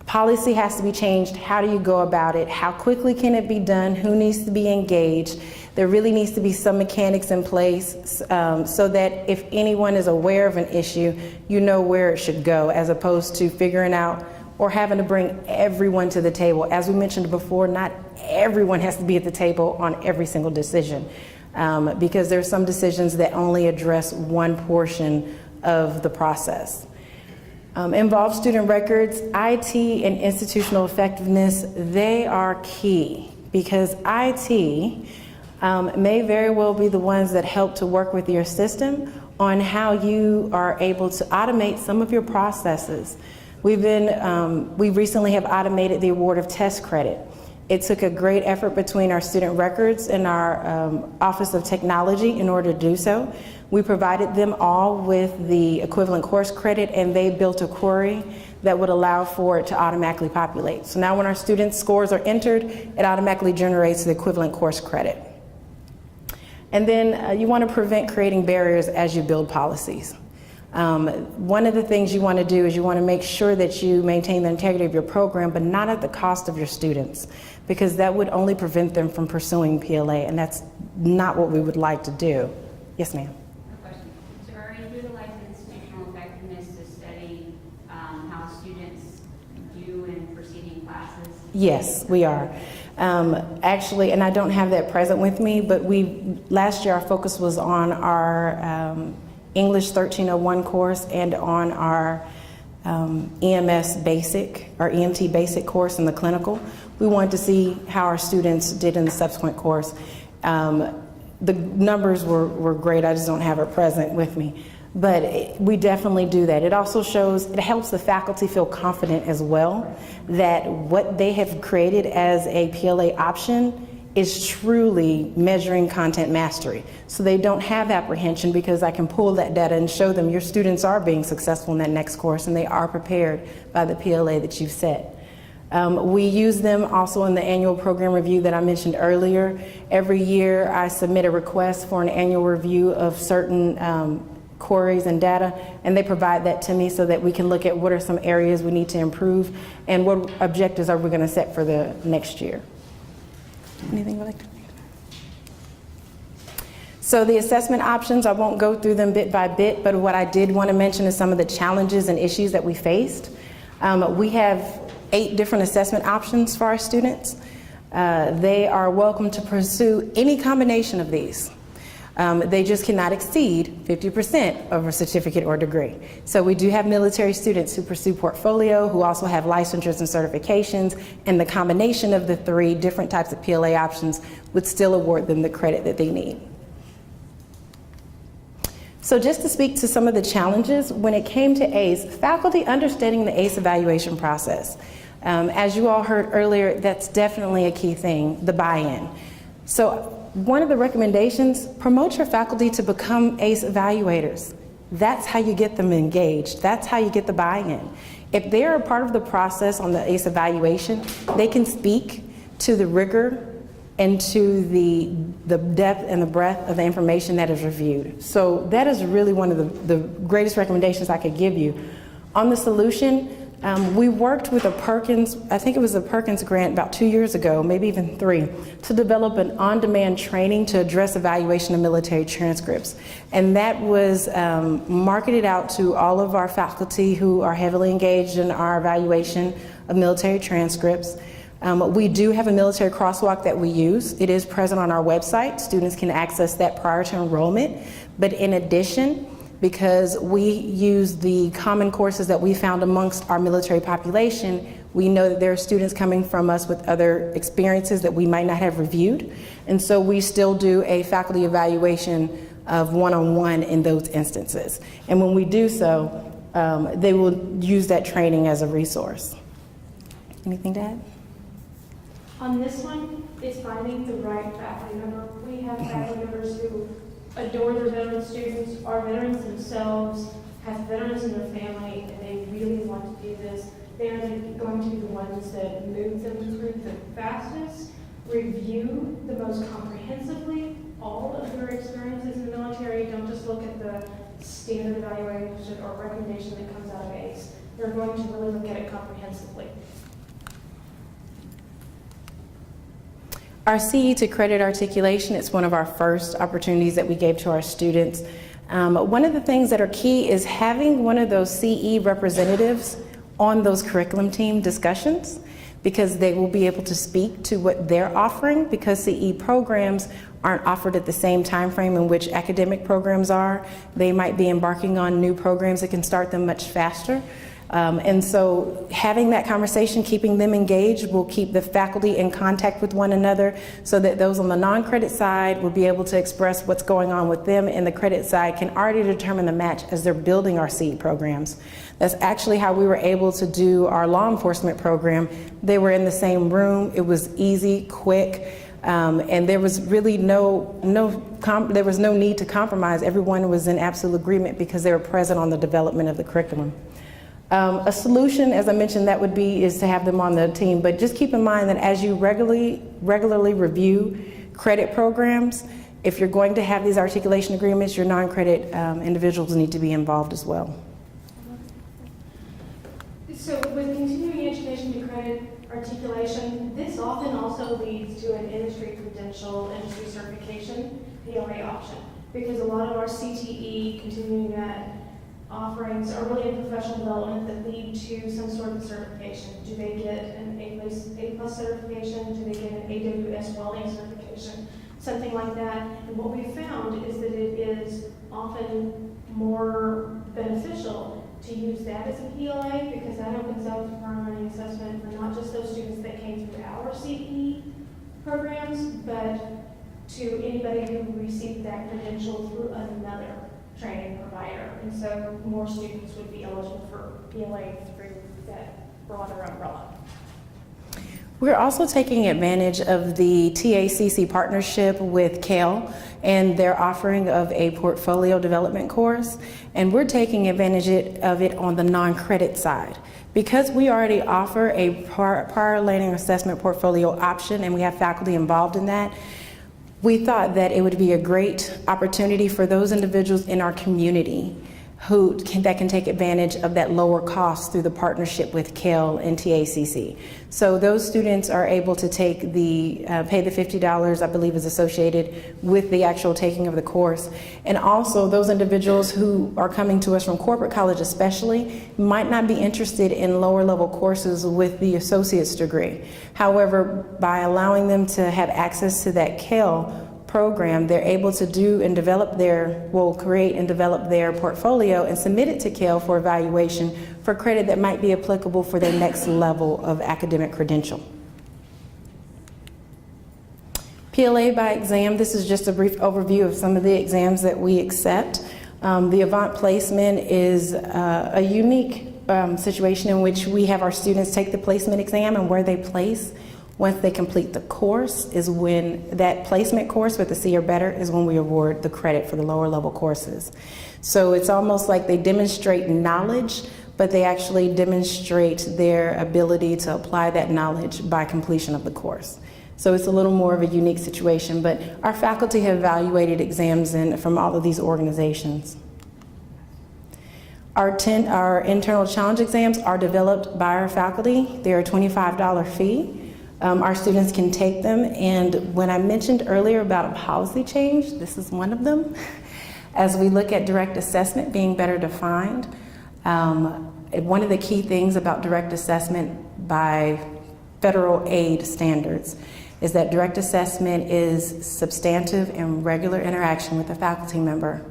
Policy has to be changed. How do you go about it? How quickly can it be done? Who needs to be engaged? There really needs to be some mechanics in place so that if anyone is aware of an issue, you know where it should go, as opposed to figuring out or having to bring everyone to the table. As we mentioned before, not everyone has to be at the table on every single decision, because there are some decisions that only address one portion of the process. Involve student records, IT and institutional effectiveness, they are key, because IT may very well be the ones that help to work with your system on how you are able to automate some of your processes. We recently have automated the award of test credit. It took a great effort between our student records and our Office of Technology in order to do so. We provided them all with the equivalent course credit, and they built a query that would allow for it to automatically populate. So now when our students' scores are entered, it automatically generates the equivalent course credit. And then you want to prevent creating barriers as you build policies. One of the things you want to do is you want to make sure that you maintain the integrity of your program, but not at the cost of your students, because that would only prevent them from pursuing PLA, and that's not what we would like to do. Yes, ma'am. A question. So are you utilizing institutional effectiveness to study how students do in preceding classes? Yes, we are. Actually, and I don't have that present with me, but last year our focus was on our English 1301 course and on our EMS basic, our EMT basic course in the clinical. We wanted to see how our students did in the subsequent course. The numbers were great, I just don't have it present with me. But we definitely do that. It also shows, it helps the faculty feel confident as well that what they have created as a PLA option is truly measuring content mastery. So they don't have apprehension, because I can pull that data and show them your students are being successful in that next course and they are prepared by the PLA that you've set. We use them also in the annual program review that I mentioned earlier. Every year I submit a request for an annual review of certain queries and data, and they provide that to me so that we can look at what are some areas we need to improve and what objectives are we going to set for the next year. Anything you'd like to? So the assessment options, I won't go through them bit by bit, but what I did want to mention is some of the challenges and issues that we faced. We have 8 different assessment options for our students. They are welcome to pursue any combination of these. They just cannot exceed 50% of a certificate or degree. So we do have military students who pursue portfolio, who also have licensures and certifications, and the combination of the 3 different types of PLA options would still award them the credit that they need. So just to speak to some of the challenges when it came to ACE, faculty understanding the ACE evaluation process. As you all heard earlier, that's definitely a key thing, the buy-in. So one of the recommendations, promote your faculty to become ACE evaluators. That's how you get them engaged. That's how you get the buy-in. If they're a part of the process on the ACE evaluation, they can speak to the rigor and to the depth and the breadth of the information that is reviewed. So that is really one of the greatest recommendations I could give you. On the solution, we worked with a Perkins, I think it was a Perkins grant about 2 years ago, maybe even 3, to develop an on-demand training to address evaluation of military transcripts. And that was marketed out to all of our faculty who are heavily engaged in our evaluation of military transcripts. We do have a military crosswalk that we use. It is present on our website. Students can access that prior to enrollment. But in addition, because we use the common courses that we found amongst our military population, we know that there are students coming from us with other experiences that we might not have reviewed. And so we still do a faculty evaluation of one-on-one in those instances. And when we do so, they will use that training as a resource. Anything to add? On this one, it's finding the right faculty member. We have faculty members who adore their veteran students, are veterans themselves, have veterans in their family, and they really want to do this. They're going to be the ones that move them through the fastest, review the most comprehensively all of their experiences in the military. Don't just look at the standard evaluation or recommendation that comes out of ACE. They're going to really look at it comprehensively. Our CE to credit articulation is one of our first opportunities that we gave to our students. One of the things that are key is having one of those CE representatives on those curriculum team discussions, because they will be able to speak to what they're offering, because CE programs aren't offered at the same time frame in which academic programs are. They might be embarking on new programs that can start them much faster. And so having that conversation, keeping them engaged, will keep the faculty in contact with one another, so that those on the non-credit side will be able to express what's going on with them, and the credit side can already determine the match as they're building our CE programs. That's actually how we were able to do our law enforcement program. They were in the same room. It was easy, quick, and there was really no need to compromise. Everyone was in absolute agreement because they were present on the development of the curriculum. A solution, as I mentioned, that would be is to have them on the team, but just keep in mind that as you regularly review credit programs, if you're going to have these articulation agreements, your non-credit individuals need to be involved as well. So with continuing education to credit articulation, this often also leads to an industry credential, industry certification, PLA option, because a lot of our CTE continuing ed offerings are really in professional development that lead to some sort of certification. Do they get an A+ certification? Do they get an AWS welding certification? Something like that. And what we found is that it is often more beneficial to use that as a PLA, because that opens up our learning assessment for not just those students that came through our CE programs, but to anybody who received that credential through another training provider. And so more students would be eligible for PLA through that broader umbrella. We're also taking advantage of the TACC partnership with CALE and their offering of a portfolio development course, and we're taking advantage of it on the non-credit side. Because we already offer a prior learning assessment portfolio option and we have faculty involved in that, we thought that it would be a great opportunity for those individuals in our community that can take advantage of that lower cost through the partnership with CALE and TACC. So those students are able to take pay the $50, I believe is associated with the actual taking of the course. And also those individuals who are coming to us from corporate college especially might not be interested in lower level courses with the associate's degree. However, by allowing them to have access to that CALE program, they're able to do and develop create and develop their portfolio and submit it to CALE for evaluation for credit that might be applicable for their next level of academic credential. PLA by exam, this is just a brief overview of some of the exams that we accept. The Avant placement is a unique situation in which we have our students take the placement exam, and where they place once they complete the course is when that placement course with a C or better is when we award the credit for the lower level courses. So it's almost like they demonstrate knowledge, but they actually demonstrate their ability to apply that knowledge by completion of the course. So it's a little more of a unique situation, but our faculty have evaluated exams from all of these organizations. Our internal challenge exams are developed by our faculty. They're a $25 fee. Our students can take them, and when I mentioned earlier about a policy change, this is one of them. As we look at direct assessment being better defined, one of the key things about direct assessment by federal aid standards is that direct assessment is substantive and regular interaction with a faculty member.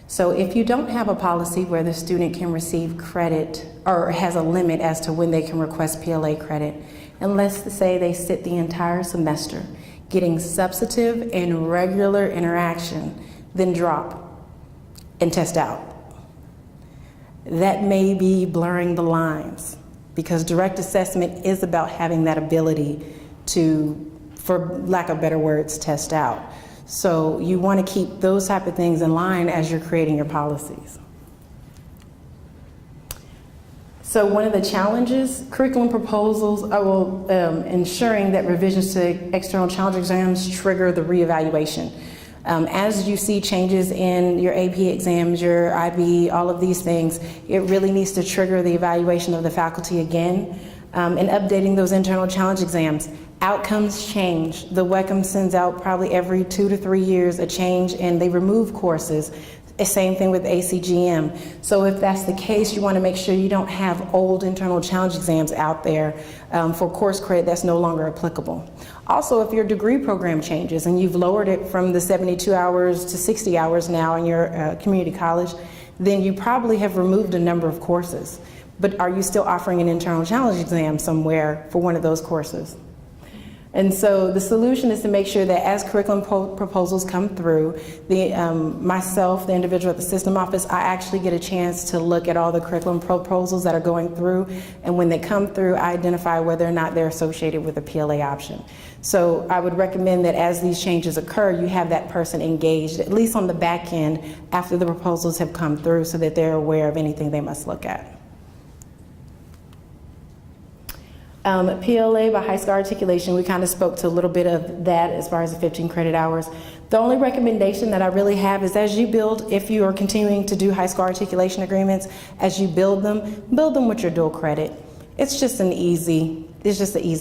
So if you don't have a policy where the student can receive credit or has a limit as to when they can request PLA credit, and let's say they sit the entire semester getting substantive and regular interaction, then drop and test out. That may be blurring the lines, because direct assessment is about having that ability to, for lack of better words, test out. So you want to keep those type of things in line as you're creating your policies. So one of the challenges, curriculum proposals are ensuring that revisions to external challenge exams trigger the reevaluation. As you see changes in your AP exams, your IB, all of these things, it really needs to trigger the evaluation of the faculty again, and updating those internal challenge exams. Outcomes change. The WECM sends out probably every 2 to 3 years a change, and they remove courses. Same thing with ACGM. So if that's the case, you want to make sure you don't have old internal challenge exams out there for course credit that's no longer applicable. Also, if your degree program changes and you've lowered it from the 72 hours to 60 hours now in your community college, then you probably have removed a number of courses. But are you still offering an internal challenge exam somewhere for one of those courses? And so the solution is to make sure that as curriculum proposals come through, myself, the individual at the system office, I actually get a chance to look at all the curriculum proposals that are going through, and when they come through, I identify whether or not they're associated with a PLA option. So I would recommend that as these changes occur, you have that person engaged, at least on the back end, after the proposals have come through, so that they're aware of anything they must look at. PLA by high school articulation, we kind of spoke to a little bit of that as far as the 15 credit hours. The only recommendation that I really have is as you build, if you are continuing to do high school articulation agreements, as you build them with your dual credit. It's just an easy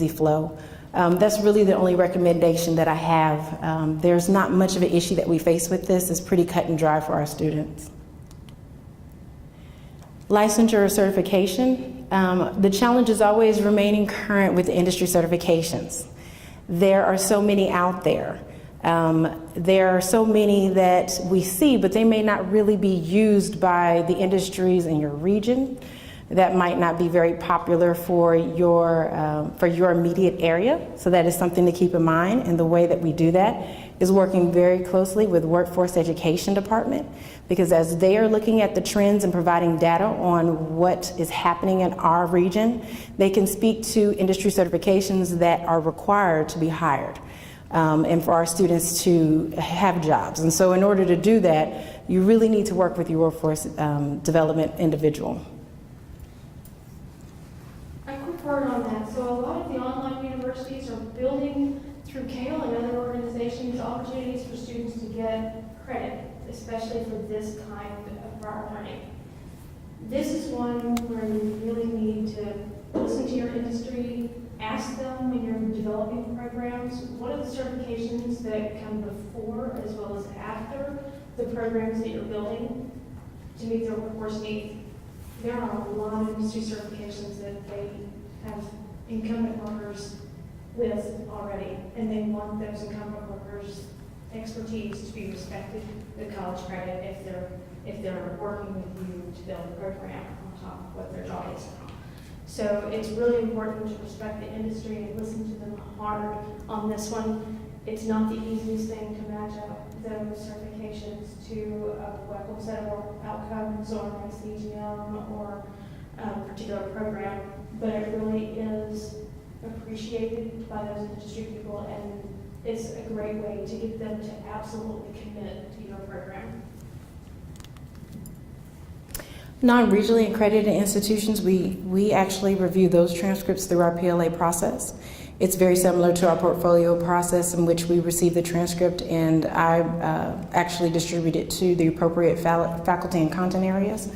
flow. That's really the only recommendation that I have. There's not much of an issue that we face with this. It's pretty cut and dry for our students. Licensure or certification. The challenge is always remaining current with the industry certifications. There are so many out there. There are so many that we see, but they may not really be used by the industries in your region. That might not be very popular for your immediate area. So that is something to keep in mind. And the way that we do that is working very closely with Workforce Education Department, because as they are looking at the trends and providing data on what is happening in our region, they can speak to industry certifications that are required to be hired and for our students to have jobs. And so in order to do that, you really need to work with your workforce development individual. A quick word on that. So a lot of the online universities are building through CALE and other organizations opportunities for students to get credit, especially for this kind of prior learning. This is one where you really need to listen to your industry, ask them when you're developing programs, what are the certifications that come before as well as after the programs that you're building to meet their workforce needs. There are a lot of industry certifications that they have incumbent workers with already, and they want those incumbent workers expertise to be respected with college credit if they're working with you to build a program on top of what their job is now. So it's really important to respect the industry and listen to them hard on this one. It's not the easiest thing to match up those certifications to a weapons set of outcomes or an CGM or a particular program, but it really is appreciated by those industry people, and it's a great way to get them to absolutely commit to your program. Non-regionally accredited institutions, we actually review those transcripts through our PLA process. It's very similar to our portfolio process in which we receive the transcript and I actually distribute it to the appropriate faculty and content areas.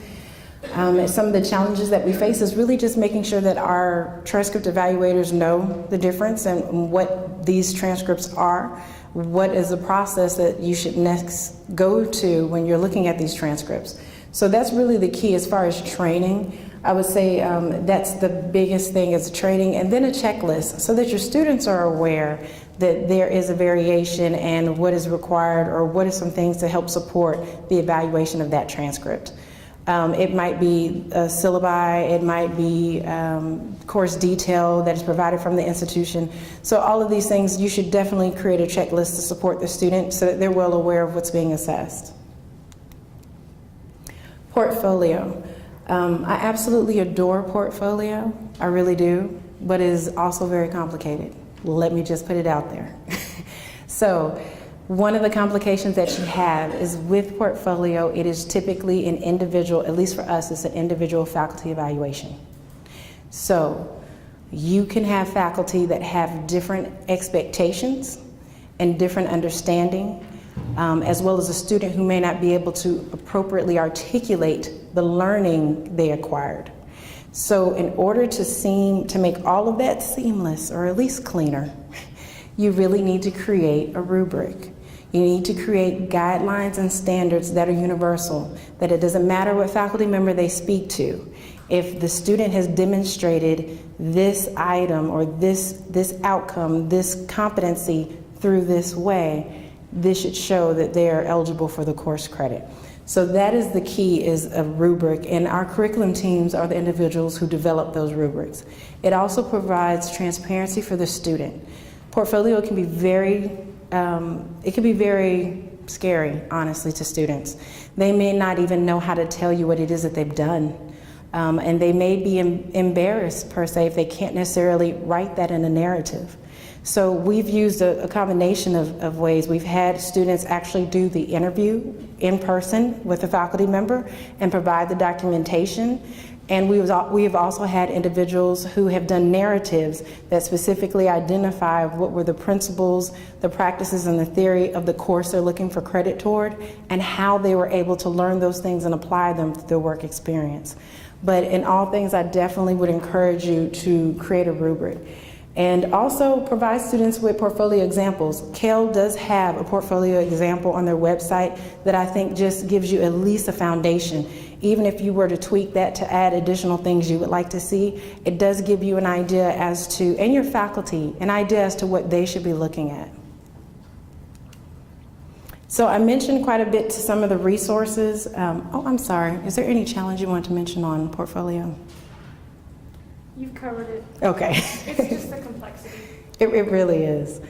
Some of the challenges that we face is really just making sure that our transcript evaluators know the difference and what these transcripts are, what is the process that you should next go to when you're looking at these transcripts. So that's really the key as far as training. I would say that's the biggest thing is training, and then a checklist so that your students are aware that there is a variation and what is required or what are some things to help support the evaluation of that transcript. It might be a syllabi, it might be course detail that is provided from the institution. So all of these things, you should definitely create a checklist to support the student so that they're well aware of what's being assessed. Portfolio. I absolutely adore portfolio, I really do, but it is also very complicated. Let me just put it out there. So one of the complications that you have is with portfolio, it is typically an individual, at least for us, it's an individual faculty evaluation. So you can have faculty that have different expectations and different understanding, as well as a student who may not be able to appropriately articulate the learning they acquired. So in order to make all of that seamless, or at least cleaner, you really need to create a rubric. You need to create guidelines and standards that are universal, that it doesn't matter what faculty member they speak to. If the student has demonstrated this item or this outcome, this competency through this way, this should show that they are eligible for the course credit. So that is the key, is a rubric, and our curriculum teams are the individuals who develop those rubrics. It also provides transparency for the student. Portfolio can be very scary, honestly, to students. They may not even know how to tell you what it is that they've done. And they may be embarrassed, per se, if they can't necessarily write that in a narrative. So we've used a combination of ways. We've had students actually do the interview in person with a faculty member and provide the documentation. And we have also had individuals who have done narratives that specifically identify what were the principles, the practices, and the theory of the course they're looking for credit toward, and how they were able to learn those things and apply them to their work experience. But in all things, I definitely would encourage you to create a rubric. And also provide students with portfolio examples. CALE does have a portfolio example on their website that I think just gives you at least a foundation. Even if you were to tweak that to add additional things you would like to see, it does give you an idea as to, and your faculty, an idea as to what they should be looking at. So I mentioned quite a bit to some of the resources. I'm sorry, is there any challenge you want to mention on portfolio? You've covered it. Okay. It's just the complexity. It really is.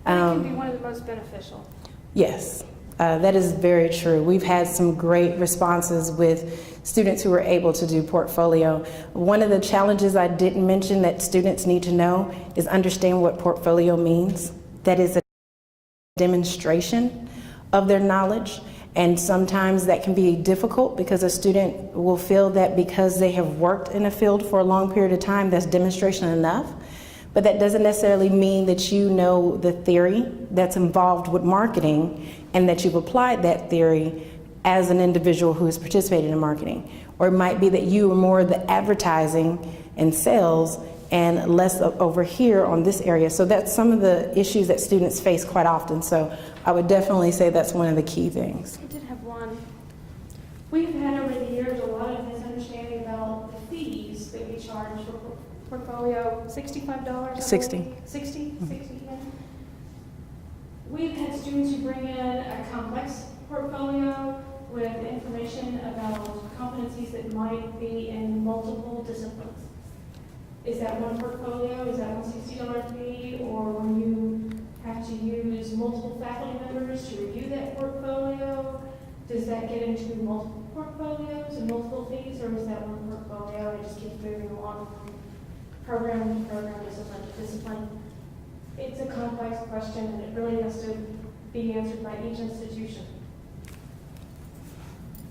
And it can be one of the most beneficial. Yes, that is very true. We've had some great responses with students who were able to do portfolio. One of the challenges I didn't mention that students need to know is understand what portfolio means. That is a demonstration of their knowledge. And sometimes that can be difficult because a student will feel that because they have worked in a field for a long period of time, that's demonstration enough. But that doesn't necessarily mean that you know the theory that's involved with marketing and that you've applied that theory as an individual who has participated in marketing. Or it might be that you are more the advertising and sales and less over here on this area. So that's some of the issues that students face quite often. So I would definitely say that's one of the key things. I did have one. We've had over the years a lot of misunderstanding about the fees that we charge for portfolio. $65. 60. 60? 60, yeah. We've had students who bring in a complex portfolio with information about competencies that might be in multiple disciplines. Is that one portfolio? Is that one $60 fee? Or when you have to use multiple faculty members to review that portfolio, does that get into multiple portfolios and multiple fees, or is that one portfolio and it just keeps moving along from program to program, discipline to discipline? It's a complex question, and it really has to be answered by each institution.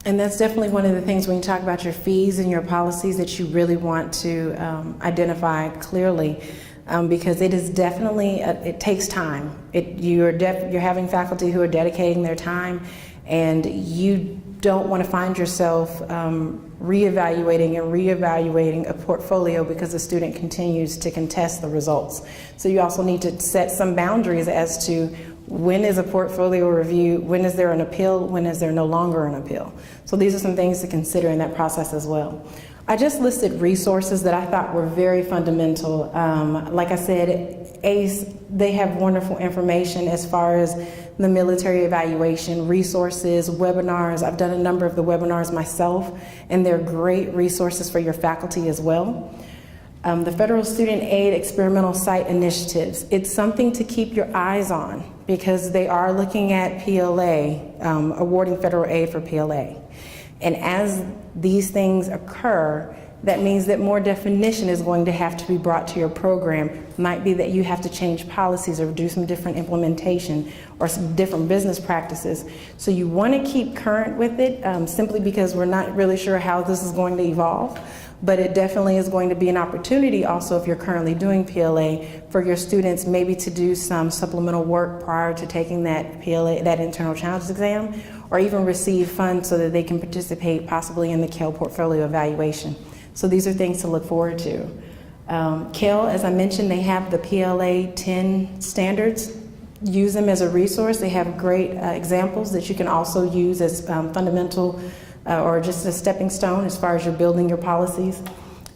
And that's definitely one of the things when you talk about your fees and your policies that you really want to identify clearly, because it is definitely, it takes time. You're having faculty who are dedicating their time, and you don't want to find yourself reevaluating a portfolio because a student continues to contest the results. So you also need to set some boundaries as to when is a portfolio review, when is there an appeal, when is there no longer an appeal. So these are some things to consider in that process as well. I just listed resources that I thought were very fundamental. Like I said, ACE, they have wonderful information as far as the military evaluation, resources, webinars. I've done a number of the webinars myself, and they're great resources for your faculty as well. The Federal Student Aid Experimental Site Initiatives, it's something to keep your eyes on because they are looking at PLA, awarding federal aid for PLA. And as these things occur, that means that more definition is going to have to be brought to your program. Might be that you have to change policies or do some different implementation or some different business practices. So you want to keep current with it simply because we're not really sure how this is going to evolve. But it definitely is going to be an opportunity also if you're currently doing PLA for your students maybe to do some supplemental work prior to taking that PLA, that internal challenges exam, or even receive funds so that they can participate possibly in the CALE portfolio evaluation. So these are things to look forward to. CALE, as I mentioned, they have the PLA 10 standards. Use them as a resource. They have great examples that you can also use as fundamental or just a stepping stone as far as you're building your policies.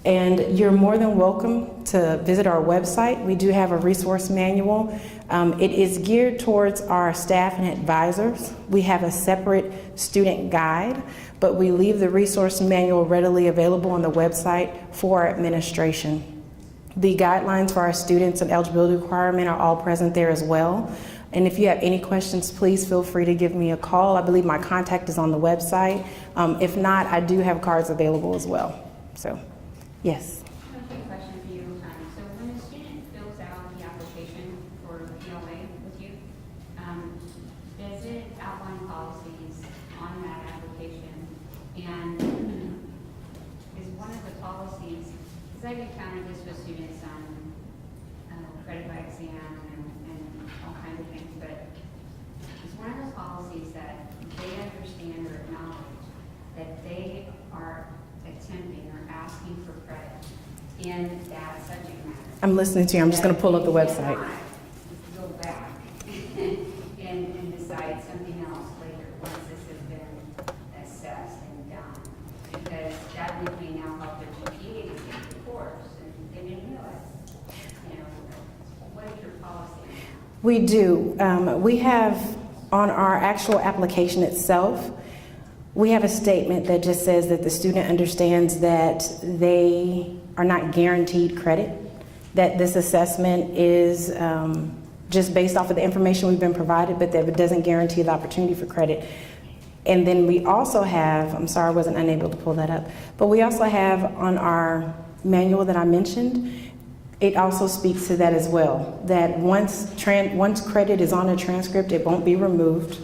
And you're more than welcome to visit our website. We do have a resource manual. It is geared towards our staff and advisors. We have a separate student guide, but we leave the resource manual readily available on the website for our administration. The guidelines for our students and eligibility requirement are all present there as well. And if you have any questions, please feel free to give me a call. I believe my contact is on the website. If not, I do have cards available as well. So, yes. I have a quick question for you. So when a student fills out the application for PLA with you, does it outline policies on that application? And is one of the policies, because I've encountered this with students on credit by exam and all kinds of things, but it's one of those policies that they understand or acknowledge that they are attempting or asking for credit in that subject matter. I'm listening to you. I'm just going to pull up the website. Go back and decide something else later once this has been assessed and done. Because that may now help their GPA to get the course, and they didn't realize, what is your policy on that? We do. We have on our actual application itself, we have a statement that just says that the student understands that they are not guaranteed credit, that this assessment is just based off of the information we've been provided, but that it doesn't guarantee the opportunity for credit. And then we also have, I'm sorry I wasn't unable to pull that up, but we also have on our manual that I mentioned, it also speaks to that as well, that once credit is on a transcript, it won't be removed.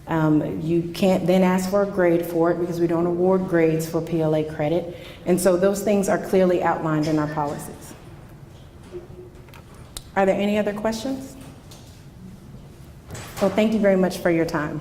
You can't then ask for a grade for it because we don't award grades for PLA credit. And so those things are clearly outlined in our policies. Are there any other questions? Well, thank you very much for your time.